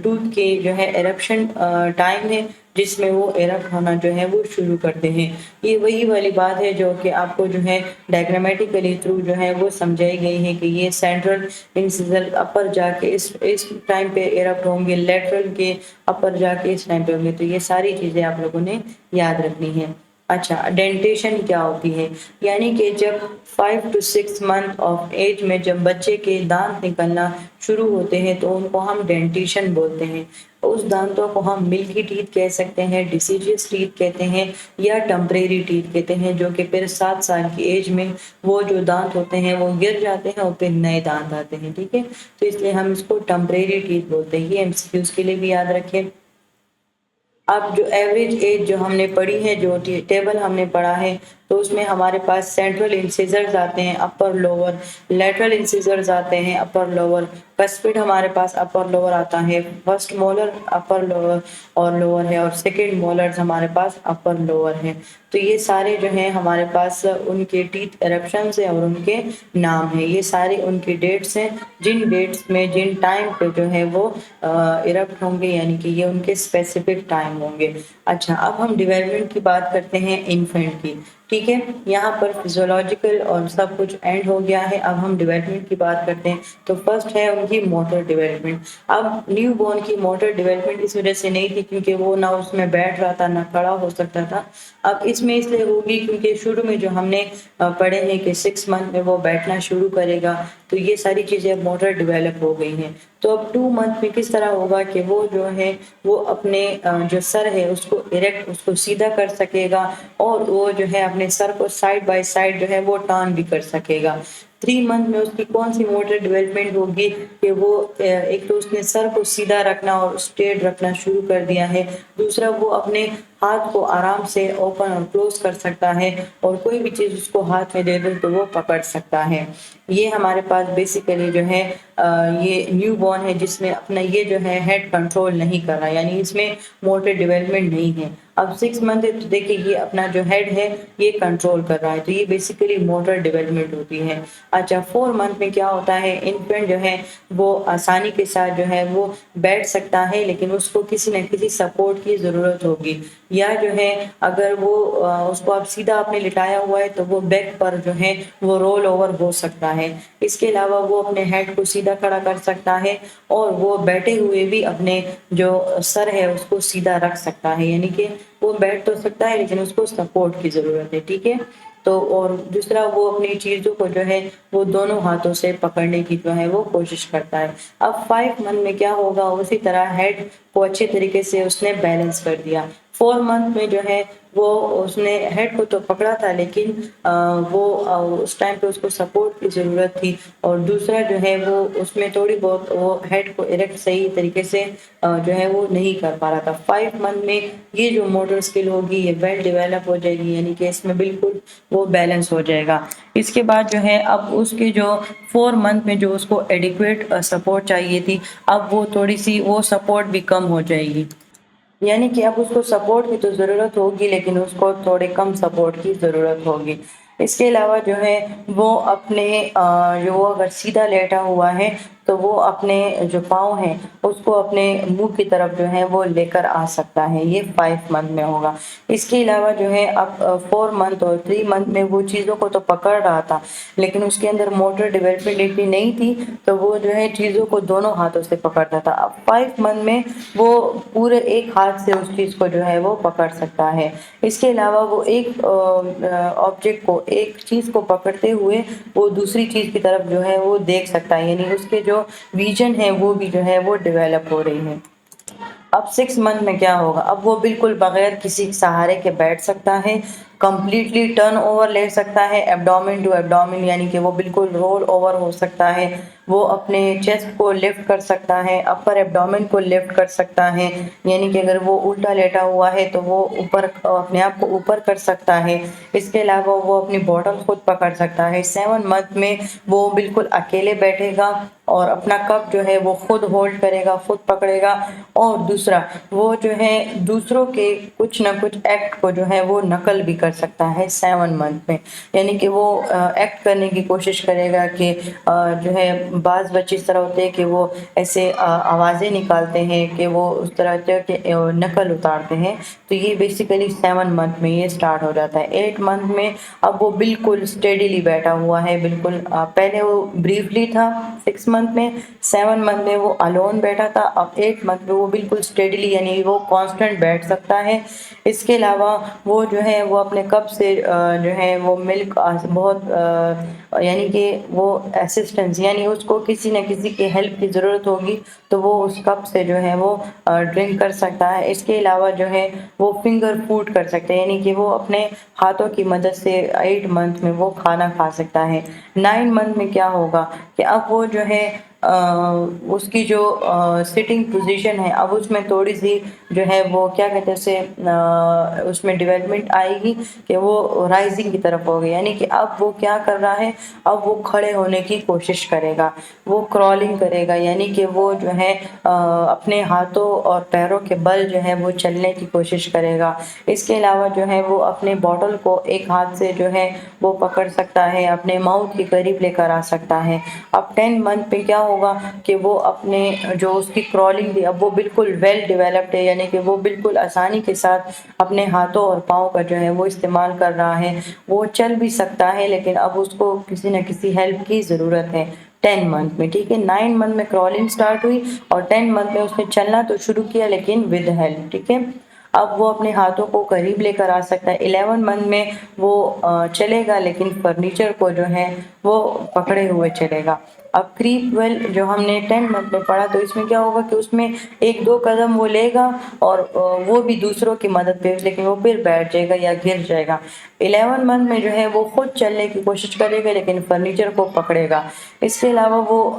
टूथ के जो है एरप्शन टाइम है, जिसमें वो एरप्ट होना जो है वो शुरू करते हैं। ये वही वाली बात है जो कि आपको जो है डायग्रामेटिकली थ्रू जो है वो समझाई गई है कि ये सेंट्रल इंसिजर अपर जाके इस टाइम पे एरप्ट होंगे, लेटरल के अपर जाके इस टाइम पे होंगे। तो ये सारी चीज़ें आप लोगों ने याद रखनी है। अच्छा, डेंटेशन क्या होती है, यानी कि जब 5 to 6 मंथ ऑफ एज में जब बच्चे के दांत निकलना शुरू होते हैं तो उनको हम डेंटेशन बोलते हैं। उस दांतों को हम मिल्की टीथ कह सकते हैं, डिसीजियस टीथ कहते हैं, या टेम्परेरी टीथ कहते हैं, जो कि फिर 7 साल की एज में वो जो दांत होते हैं वो गिर जाते हैं और फिर नए दांत आते हैं। ठीक है, तो इसलिए हम इसको टेम्परेरी टीथ बोलते हैं। ये एमसीक्यूज के लिए भी याद रखें। अब जो एवरेज एज जो हमने पढ़ी है, जो टेबल हमने पढ़ा है, तो तो उसमें हमारे पास सेंट्रल इंसिजर्स आते हैं, अपर लोअर, लेटरल इंसिजर्स आते हैं, अपर लोअर, कस्पिड हमारे पास अपर लोअर आता है, फर्स्ट मोलर अपर लोअर और लोअर है, और सेकेंड मोलर्स हमारे पास अपर लोअर है। तो ये सारे जो हैं हमारे पास उनके टीथ एरप्शंस है और उनके नाम है। ये सारे उनके डेट्स हैं, जिन डेट्स में जिन टाइम पे जो है वो इरप्ट होंगे, यानी कि ये उनके स्पेसिफिक टाइम होंगे। अच्छा, अब हम डेवलपमेंट की बात करते हैं इन्फेंट की। ठीक है, यहाँ पर फिजियोलॉजिकल और सब कुछ एंड हो गया है। अब हम डेवलपमेंट की बात करते हैं। तो फर्स्ट है उनकी मोटर डेवलपमेंट। अब न्यू बॉर्न की मोटर डेवलपमेंट इस वजह से नहीं थी क्योंकि वो ना उसमें बैठ रहा था ना खड़ा हो सकता था। अब इसमें इसलिए होगी क्योंकि शुरू में जो हमने पढ़े हैं कि 6 मंथ में वो बैठना शुरू करेगा, तो ये सारी चीज़ें अब मोटर डेवलप हो गई हैं। तो अब 2 मंथ में किस तरह होगा कि वो जो है वो अपने जो सर है उसको इरेक्ट, उसको सीधा कर सकेगा, और वो जो है अपने सर को साइड बाय साइड जो है वो टर्न भी कर सकेगा। 3 मंथ में उसकी कौन सी मोटर डेवलपमेंट होगी कि वो एक तो उसने सर को सीधा रखना और स्ट्रेट रखना शुरू कर दिया है, दूसरा वो अपने हाथ को आराम से ओपन और क्लोज कर सकता है, और कोई भी चीज़ उसको हाथ में दे दो तो वो पकड़ सकता है। ये हमारे पास बेसिकली जो है ये न्यू बॉर्न है जिसमें अपना ये जो है हेड कंट्रोल नहीं कर रहा, यानी इसमें मोटर डेवलपमेंट नहीं है। अब 6 मंथ है तो देखिए ये अपना जो हेड है ये कंट्रोल कर रहा है, तो ये बेसिकली मोटर डेवलपमेंट होती है। अच्छा, 4 मंथ में क्या होता है, इन्फेंट जो है वो आसानी के साथ जो है वो बैठ सकता है, लेकिन उसको किसी न किसी सपोर्ट की ज़रूरत होगी, या जो है अगर वो उसको आप सीधा आपने लिटाया हुआ है तो वो बैक पर जो है वो रोल ओवर हो सकता है। इसके अलावा वो अपने हेड को सीधा खड़ा कर सकता है, और वो बैठे हुए भी अपने जो सर है उसको सीधा रख सकता है, यानी कि वो बैठ तो सकता है लेकिन उसको सपोर्ट की ज़रूरत है। ठीक है, तो और दूसरा वो अपनी चीज़ों को जो है वो दोनों हाथों से पकड़ने की जो है वो कोशिश करता है। अब 5 मंथ में क्या होगा, उसी तरह हेड को अच्छे तरीके से उसने बैलेंस कर दिया। 4 मंथ में जो है वो उसने हेड को तो पकड़ा था, लेकिन वो उस टाइम पे उसको सपोर्ट की ज़रूरत थी, और दूसरा जो है वो उसमें थोड़ी बहुत वो हेड को इरेक्ट सही तरीके से जो है वो नहीं कर पा रहा था। 5 मंथ में ये जो मोटर स्किल होगी ये वेल डेवलप हो जाएगी, यानी कि इसमें बिल्कुल वो बैलेंस हो जाएगा। इसके बाद जो है अब उसके जो 4 मंथ में जो उसको एडिक्वेट सपोर्ट चाहिए थी, अब वो थोड़ी सी वो सपोर्ट भी कम हो जाएगी, यानी कि अब उसको सपोर्ट की तो ज़रूरत होगी लेकिन उसको थोड़े कम सपोर्ट की ज़रूरत होगी। इसके अलावा जो है वो अपने जो वो अगर सीधा लेटा हुआ है तो वो अपने जो पाँव हैं उसको अपने मुंह की तरफ जो है वो लेकर आ सकता है, ये 5 मंथ में होगा। इसके अलावा जो है अब 4 मंथ और 3 मंथ में वो चीज़ों को तो पकड़ रहा था, लेकिन उसके अंदर मोटर डेवलपमेंट इतनी नहीं थी, तो वो जो है चीज़ों को दोनों हाथों से पकड़ता था। अब 5 मंथ में वो पूरे एक हाथ से उस चीज़ को जो है वो पकड़ सकता है। इसके अलावा वो एक ऑब्जेक्ट को, एक चीज़ को पकड़ते हुए वो दूसरी चीज़ की तरफ जो है वो देख सकता है, यानी उसके जो विजन है वो भी जो है वो डेवलप हो रही है। अब 6 मंथ में क्या होगा, अब वो बिल्कुल बगैर किसी सहारे के बैठ सकता है, कंप्लीटली टर्न ओवर ले सकता है एब्डोमेन टू एब्डोमेन, यानी कि वो बिल्कुल रोल ओवर हो सकता है, वो अपने चेस्ट को लिफ्ट कर सकता है, अपर एब्डोमेन को लिफ्ट कर सकता है, यानी कि अगर वो उल्टा लेटा हुआ है तो वो ऊपर अपने आप को ऊपर कर सकता है। इसके अलावा वो अपनी बॉटम खुद पकड़ सकता है। 7 मंथ में वो बिल्कुल अकेले बैठेगा और अपना कप जो है वो खुद होल्ड करेगा, खुद पकड़ेगा, और दूसरा वो जो है दूसरों के कुछ ना कुछ एक्ट को जो है वो नकल भी कर सकता है 7 मंथ में, यानी कि वो एक्ट करने की कोशिश करेगा कि जो है बाज़ बच्चे इस तरह होते हैं कि वो ऐसे आवाज़ें निकालते हैं कि वो उस तरह के नकल उतारते हैं, तो ये बेसिकली 7 मंथ में ये स्टार्ट हो जाता है। 8 मंथ में अब वो बिल्कुल स्टेडीली बैठा हुआ है, बिल्कुल पहले वो ब्रीफली था 6 मंथ में, 7 मंथ में वो अलोन बैठा था, अब 8 मंथ में वो बिल्कुल स्टेडीली यानी वो कांस्टेंट बैठ सकता है। इसके अलावा वो जो है वो अपने कप से जो है वो मिल्क बहुत यानी कि वो असिस्टेंस, यानी उसको किसी न किसी की हेल्प की ज़रूरत होगी तो वो उस कप से जो है वो ड्रिंक कर सकता है। इसके अलावा जो है वो फिंगर फूड कर सकते हैं, यानी कि वो अपने हाथों की मदद से 8 मंथ में वो खाना खा सकता है। 9 मंथ में क्या होगा कि अब वो जो है उसकी जो सिटिंग पोजीशन है अब उसमें थोड़ी सी जो है वो क्या कहते हैं उसे उसमें डेवलपमेंट आएगी कि वो राइजिंग की तरफ होगी, यानी कि अब वो क्या कर रहा है, अब वो खड़े होने की कोशिश करेगा, वो क्रॉलिंग करेगा, यानी कि वो जो है अपने हाथों और पैरों के बल जो है वो चलने की कोशिश करेगा। इसके अलावा जो है वो अपने बॉटल को एक हाथ से जो है वो पकड़ सकता है, अपने माउथ के करीब लेकर आ सकता है। अब 10 मंथ पे क्या होगा कि वो अपने जो उसकी क्रॉलिंग थी अब वो बिल्कुल वेल डेवलप्ड है, यानी कि वो बिल्कुल आसानी के साथ अपने हाथों और पाँव का जो है वो इस्तेमाल कर रहा है। वो चल भी सकता है लेकिन अब उसको किसी न किसी हेल्प की ज़रूरत है 10 मंथ में, ठीक है। 9 मंथ में क्रॉलिंग स्टार्ट हुई और 10 मंथ में उसने चलना तो शुरू किया लेकिन विद हेल्प, ठीक है। अब वो अपने हाथों को करीब लेकर आ सकता है। 11 मंथ में वो चलेगा लेकिन फर्नीचर को जो है वो पकड़े हुए चलेगा। अब क्रीप वेल जो हमने 10 मंथ में पढ़ा तो इसमें क्या होगा कि उसमें 1-2 कदम वो लेगा और वो भी दूसरों की मदद पे, लेकिन वो फिर बैठ जाएगा या गिर जाएगा। 11 मंथ में जो है वो खुद चलने की कोशिश करेगा लेकिन फर्नीचर को पकड़ेगा। इसके अलावा वो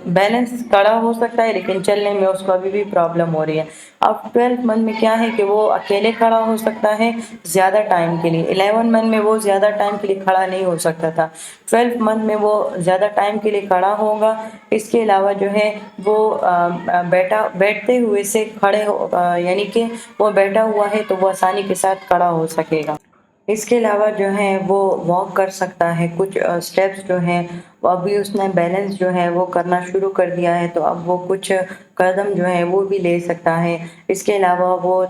बैलेंस खड़ा हो सकता है लेकिन चलने में उसको अभी भी प्रॉब्लम हो रही है। अब 12 मंथ में क्या है कि वो अकेले खड़ा हो सकता है ज़्यादा टाइम के लिए। 11 मंथ में वो ज़्यादा टाइम के लिए खड़ा नहीं हो सकता था। 12 मंथ में वो ज़्यादा टाइम के लिए खड़ा होगा। इसके अलावा जो है वो बैठते हुए से खड़े यानी कि वो बैठा हुआ है तो वो आसानी के साथ खड़ा हो सकेगा। इसके अलावा जो है वो वॉक कर सकता है, कुछ स्टेप्स जो हैं वो अभी उसने बैलेंस जो है वो करना शुरू कर दिया है तो अब वो कुछ कदम जो है वो भी ले सकता है। इसके अलावा वो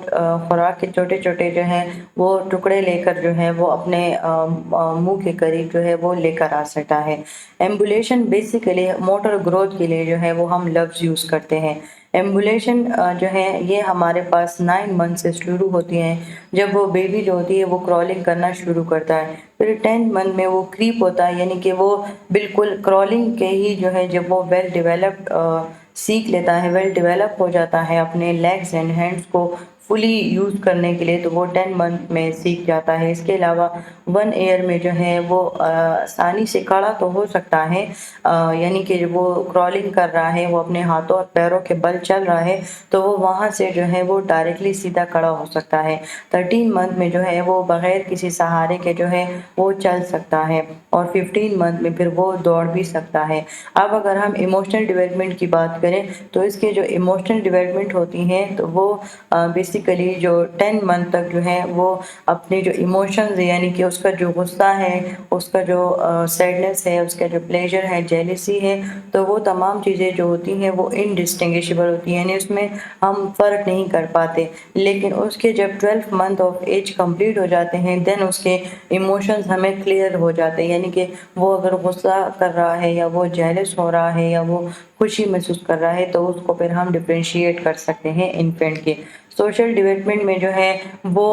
खुराक के छोटे-छोटे जो हैं वो टुकड़े लेकर जो है वो अपने मुँह के करीब जो है वो लेकर आ सकता है। एम्बुलेशन बेसिकली मोटर ग्रोथ के लिए जो है वो हम लफ्ज़ यूज़ करते हैं। एम्बुलेशन जो है ये हमारे पास 9 मंथ से शुरू होती है। जब वो बेबी जो होती है वो क्रॉलिंग करना शुरू करता है। फिर 10 मंथ में वो क्रीप होता है, यानी कि वो बिल्कुल क्रॉलिंग के ही जो है जब वो वेल डेवलप्ड सीख लेता है, वेल डेवलप हो जाता है अपने लेग्स एंड हैंड्स को फुली यूज़ करने के लिए तो वो 10 मंथ में सीख जाता है। इसके अलावा 1 ईयर में जो है वो आसानी से खड़ा तो हो सकता है, यानी कि वो क्रॉलिंग कर रहा है, वो अपने हाथों और पैरों के बल चल रहा है तो वो वहाँ से जो है वो डायरेक्टली सीधा खड़ा हो सकता है। 13 मंथ में जो है वो बगैर किसी सहारे के जो है वो चल सकता है और 15 मंथ में फिर वो दौड़ भी सकता है। अब अगर हम इमोशनल डेवलपमेंट की बात करें तो इसके जो इमोशनल डेवलपमेंट होती हैं तो वो बेसिकली जो 10 मंथ तक जो है वो अपने जो इमोशंस यानी कि उसका जो गुस्सा है, उसका जो सैडनेस है, उसका जो प्लेजर है, जेलसी है, तो वो तमाम चीज़ें जो होती हैं वो इनडिस्टिंग्विशेबल होती हैं, यानी उसमें हम फ़र्क नहीं कर पाते। लेकिन उसके जब 12 मंथ ऑफ एज कंप्लीट हो जाते हैं देन उसके इमोशंस हमें क्लियर हो जाते हैं, यानी कि वो अगर गुस्सा कर रहा है या वो जेलस हो रहा है या वो खुशी महसूस कर रहा है तो उसको फिर हम डिफरेंशिएट कर सकते हैं इन्फेंट के। सोशल डेवलपमेंट में जो है वो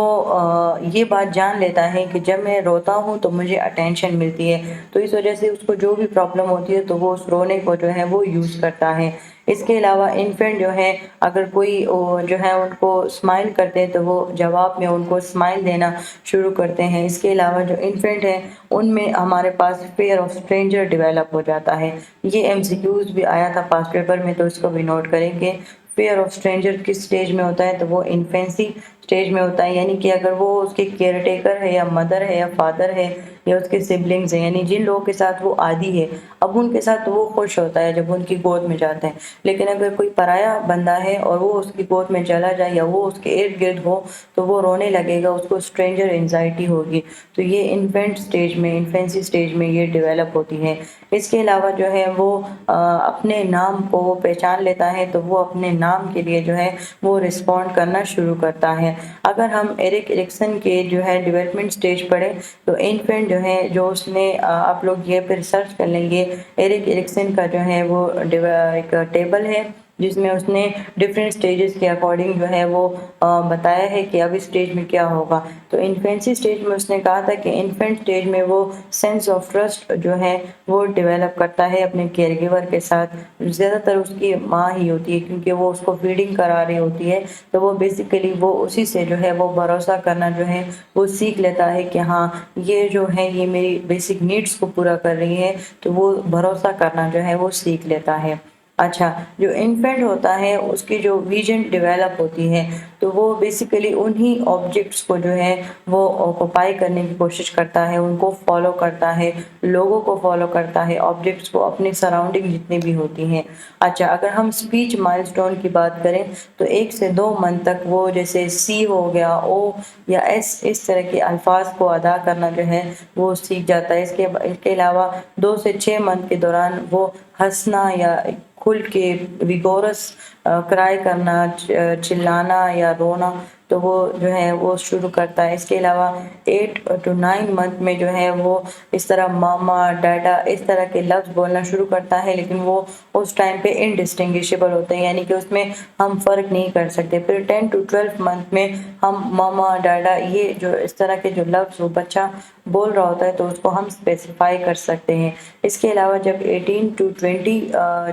ये बात जान लेता है कि जब मैं रोता हूँ तो मुझे अटेंशन मिलती है, तो इस वजह से उसको जो भी प्रॉब्लम होती है तो वो उस रोने को जो है वो यूज़ करता है। इसके अलावा इन्फेंट जो है अगर कोई जो है उनको स्माइल करते हैं तो वो जवाब में उनको स्माइल देना शुरू करते हैं। इसके अलावा जो इन्फेंट है उनमें हमारे पास फ़ियर ऑफ स्ट्रेंजर डेवलप हो जाता है। ये एमसीक्यूज़ भी आया था पास्ट पेपर में तो इसको भी नोट करेंगे। फ़ियर ऑफ स्ट्रेंजर किस स्टेज में होता है तो वो इन्फेंसी स्टेज में होता है, यानी कि अगर वो उसके केयरटेकर है या मदर है या फादर है या उसके सिबलिंग्स हैं, यानी जिन लोगों के साथ वो आदी है, अब उनके साथ तो वो खुश होता है जब उनकी गोद में जाते हैं। लेकिन अगर कोई पराया बंदा है और वो उसकी गोद में चला जाए या वो उसके इर्द-गिर्द हो तो वो रोने लगेगा, उसको स्ट्रेंजर एंग्ज़ायटी होगी। तो ये इन्फेंट स्टेज में, इन्फेंसी स्टेज में ये डेवलप होती है। इसके अलावा जो है वो अपने नाम को वो पहचान लेता है तो वो अपने नाम के लिए जो है वो रिस्पॉन्ड करना शुरू करता है। अगर हम एरिक एरिक्सन के जो है डेवलपमेंट स्टेज पढ़ें तो इन्फेंट जो है जो उसने आप लोग ये पे रिसर्च कर लेंगे, एरिक एरिक्सन का जो है वो एक टेबल है जिसमें उसने डिफरेंट स्टेजेस के अकॉर्डिंग जो है वो बताया है कि अब इस स्टेज में क्या होगा। तो इन्फेंसी स्टेज में उसने कहा था कि इन्फेंट स्टेज में वो सेंस ऑफ ट्रस्ट जो है वो डेवलप करता है अपने केयरगिवर के साथ। ज़्यादातर उसकी माँ ही होती है क्योंकि वो उसको फीडिंग करा रही होती है, तो वो बेसिकली वो उसी से जो है वो भरोसा करना जो है वो सीख लेता है कि हाँ ये जो है ये मेरी बेसिक नीड्स को पूरा कर रही है, तो वो भरोसा करना जो है वो सीख लेता है। अच्छा, जो इन्फेंट होता है उसकी जो विज़न डेवलप होती है, तो वो बेसिकली उन्हीं ऑब्जेक्ट्स को जो है वो ऑक्युपाई करने की कोशिश करता है, उनको फॉलो करता है, लोगों को फॉलो करता है, ऑब्जेक्ट्स को, अपनी सराउंडिंग जितनी भी होती हैं। अच्छा, अगर हम स्पीच माइलस्टोन की बात करें तो 1 से 2 मंथ तक वो जैसे सी हो गया, ओ या एस, इस तरह के अल्फाज को अदा करना जो है वो सीख जाता है। इसके अलावा 2 से 6 मंथ के दौरान वो हँसना या खुल के विगोरस क्राई करना, चिल्लाना या रोना, तो वो जो है वो शुरू करता है। इसके अलावा 8 टू 9 मंथ में जो है वो इस तरह मामा, डैडा, इस तरह के लफ्ज़ बोलना शुरू करता है, लेकिन वो उस टाइम पे इनडिस्टिंग्विशेबल होते हैं, यानी कि उसमें हम फ़र्क नहीं कर सकते। फिर 10 टू 12 मंथ में हम मामा, डैडा, ये जो इस तरह के जो लफ्ज़ वो बच्चा बोल रहा होता है तो उसको हम स्पेसिफाई कर सकते हैं। इसके अलावा जब 18 टू 20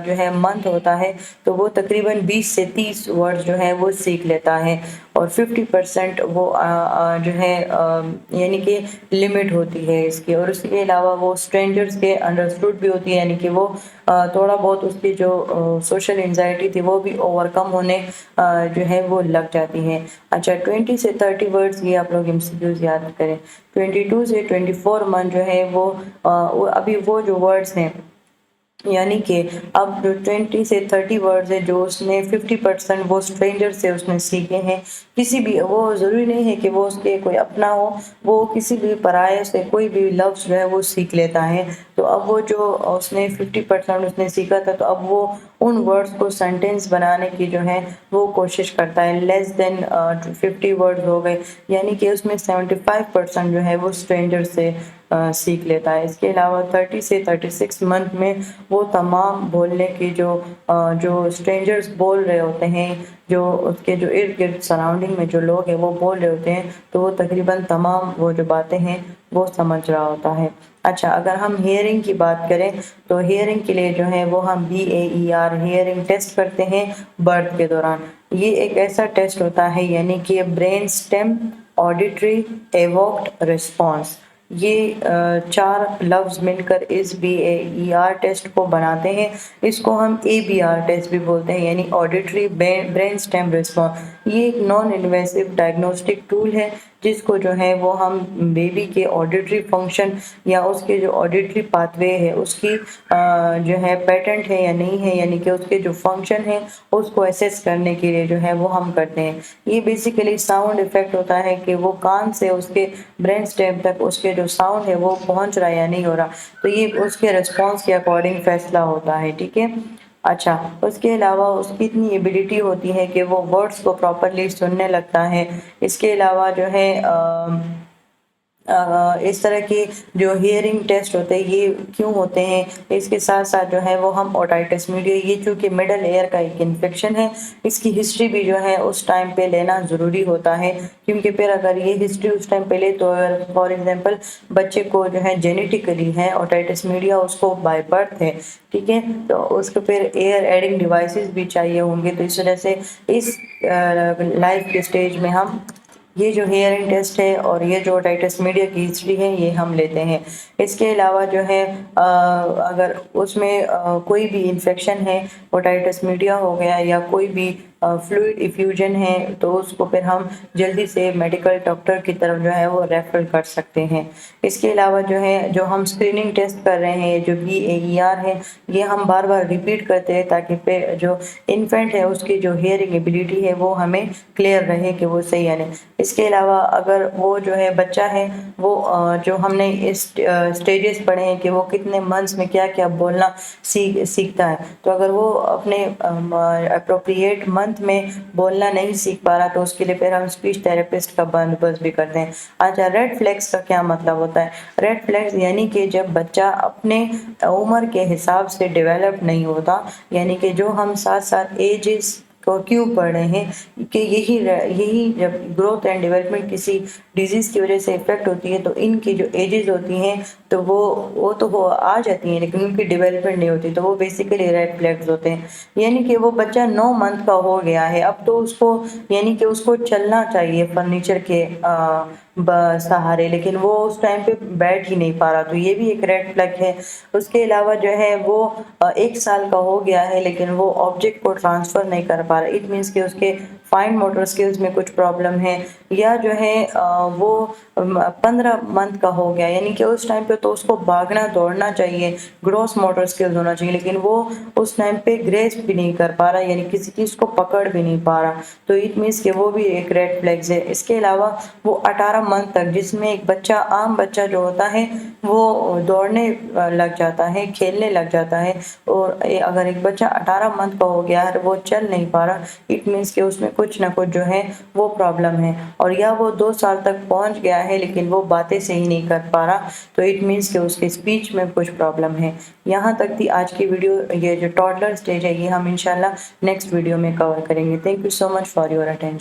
जो है मंथ होता है तो वो तकरीबन 20 से 30 वर्ड जो है वो सीख लेता है, और 50% वो जो है यानी कि लिमिट होती है इसकी। और उसके अलावा वो स्ट्रेंजर्स के अंडरस्टूड भी होती है, यानी कि वो थोड़ा बहुत उसकी जो सोशल एंजाइटी थी वो भी ओवरकम होने जो है वो लग जाती है। अच्छा, 20 से 30 वर्ड्स, ये आप लोग एमसीक्यूज याद करें। 22 से 24 मंथ जो है वो अभी वो जो वर्ड्स हैं, यानी कि अब जो 20 से 30 वर्ड्स है जो उसने 50% वो स्ट्रेंजर से उसने सीखे हैं। किसी भी, वो ज़रूरी नहीं है कि वो उसके कोई अपना हो, वो किसी भी पराये से कोई भी लफ्ज़ जो है वो सीख लेता है। तो अब वो जो उसने 50% उसने सीखा था, तो अब वो उन वर्ड्स को सेंटेंस बनाने की जो है वो कोशिश करता है। लेस देन 50 वर्ड्स हो गए, यानी कि उसमें 75% जो है वो स्ट्रेंजर से सीख लेता है। इसके अलावा 30 से 36 मंथ में वो तमाम बोलने की जो स्ट्रेंजर्स बोल रहे होते हैं, जो उसके जो इर्द-गिर्द सराउंडिंग में जो लोग हैं वो बोल रहे होते हैं, तो वो तकरीबन तमाम वो जो बातें हैं वो समझ रहा होता है। अच्छा, अगर हम हियरिंग की बात करें तो हियरिंग के लिए जो है वो हम BAER हियरिंग टेस्ट करते हैं बर्थ के दौरान। ये एक ऐसा टेस्ट होता है, यानी कि ब्रेन स्टेम ऑडिटरी एवोक्ड रिस्पॉन्स, ये 4 लफ्ज़ मिलकर इस BAER टेस्ट को बनाते हैं। इसको हम ABR टेस्ट भी बोलते हैं, यानी ऑडिटरी ब्रेन स्टेम रिस्पॉन्स। ये एक नॉन इन्वेसिव डायग्नोस्टिक टूल है, जिसको जो है वो हम बेबी के ऑडिटरी फंक्शन या उसके जो ऑडिटरी पाथवे है उसकी जो है पेटेंट है या नहीं है, यानी कि उसके जो फंक्शन है उसको एसेस करने के लिए जो है वो हम करते हैं। ये बेसिकली साउंड इफेक्ट होता है कि वो कान से उसके ब्रेन स्टेम तक उसके जो साउंड है वो पहुंच रहा है या नहीं हो रहा, तो ये उसके रिस्पॉन्स के अकॉर्डिंग फैसला होता है, ठीक है। अच्छा, उसके अलावा उसकी इतनी एबिलिटी होती है कि वो वर्ड्स को प्रॉपर्ली सुनने लगता है। इसके अलावा जो है इस तरह के जो हियरिंग टेस्ट होते हैं ये क्यों होते हैं, इसके साथ साथ जो है वो हम ओटाइटिस मीडिया, ये चूँकि मिडल एयर का एक इन्फेक्शन है, इसकी हिस्ट्री भी जो है उस टाइम पे लेना ज़रूरी होता है, क्योंकि फिर अगर ये हिस्ट्री उस टाइम पे ले तो अगर फॉर एग्जांपल बच्चे को जो है जेनेटिकली है ओटाइटिस मीडिया, उसको बाय बर्थ है, ठीक है, तो उसको फिर एयर एडिंग डिवाइसेस भी चाहिए होंगे। तो इस वजह से इस लाइफ के स्टेज में हम ये जो हियरिंग टेस्ट है और ये जो ओटाइटिस मीडिया की हिस्ट्री है ये हम लेते हैं। इसके अलावा जो है अगर उसमें कोई भी इन्फेक्शन है, ओटाइटिस मीडिया हो गया या कोई भी फ्लूइड इफ्यूजन है, तो उसको फिर हम जल्दी से मेडिकल डॉक्टर की तरफ जो है वो रेफर कर सकते हैं। इसके अलावा जो है जो हम स्क्रीनिंग टेस्ट कर रहे हैं जो BAER है, ये हम बार बार रिपीट करते हैं ताकि फिर जो इन्फेंट है उसकी जो हियरिंग एबिलिटी है वो हमें क्लियर रहे कि वो सही है नहीं। इसके अलावा अगर वो जो है बच्चा है वो जो हमने इस स्टेजेस पढ़े हैं कि वो कितने मंथ्स में क्या क्या बोलना सीखता है, तो अगर वो अपने अप्रोप्रिएट मंथ में बोलना नहीं सीख पा रहा तो उसके लिए फिर हम स्पीच थेरेपिस्ट का बंदोबस्त भी करते हैं। अच्छा, रेड फ्लैग्स का क्या मतलब होता है? रेड फ्लैग्स यानी कि जब बच्चा अपने उम्र के हिसाब से डेवलप नहीं होता, यानी कि जो हम साथ साथ एजेस को क्यों पढ़ रहे हैं कि यही जब ग्रोथ एंड डेवलपमेंट किसी डिजीज़ की वजह से इफेक्ट होती है तो इनकी जो एजेस होती हैं तो वो तो वो आ जाती हैं, लेकिन उनकी डेवलपमेंट नहीं होती, तो वो बेसिकली रेड फ्लैग्स होते हैं। यानी कि वो बच्चा 9 मंथ का हो गया है, अब तो उसको यानी कि उसको चलना चाहिए फर्नीचर के सहारे, लेकिन वो उस टाइम पे बैठ ही नहीं पा रहा, तो ये भी एक रेड फ्लैग है। उसके अलावा जो है वो 1 साल का हो गया है लेकिन वो ऑब्जेक्ट को ट्रांसफ़र नहीं कर पा रहा। इट मीन्स कि उसके फाइन मोटर स्किल्स में कुछ प्रॉब्लम है, या जो है वो 15 मंथ का हो गया, यानी कि उस टाइम पे तो उसको भागना दौड़ना चाहिए, ग्रॉस मोटर स्किल्स होना चाहिए, लेकिन वो उस टाइम पे ग्रेस्प भी नहीं कर पा रहा, यानी किसी चीज़ को पकड़ भी नहीं पा रहा। तो इट मीन्स कि वो भी एक रेड फ्लैग्स है। इसके अलावा वो 18 मंथ तक, जिसमें एक बच्चा, आम बच्चा जो होता है वो दौड़ने लग जाता है, खेलने लग जाता है, और अगर एक बच्चा 18 मंथ का हो गया है वो चल नहीं पा रहा, इट मीन्स कि उसमें कुछ ना कुछ जो है वो प्रॉब्लम है। और या वो 2 साल तक पहुंच गया है लेकिन वो बातें सही नहीं कर पा रहा, तो इट मीन्स कि उसके स्पीच में कुछ प्रॉब्लम है। यहाँ तक थी आज की वीडियो। ये जो टॉडलर स्टेज है ये हम इंशाल्लाह नेक्स्ट वीडियो में कवर करेंगे। Thank you so much for your attention.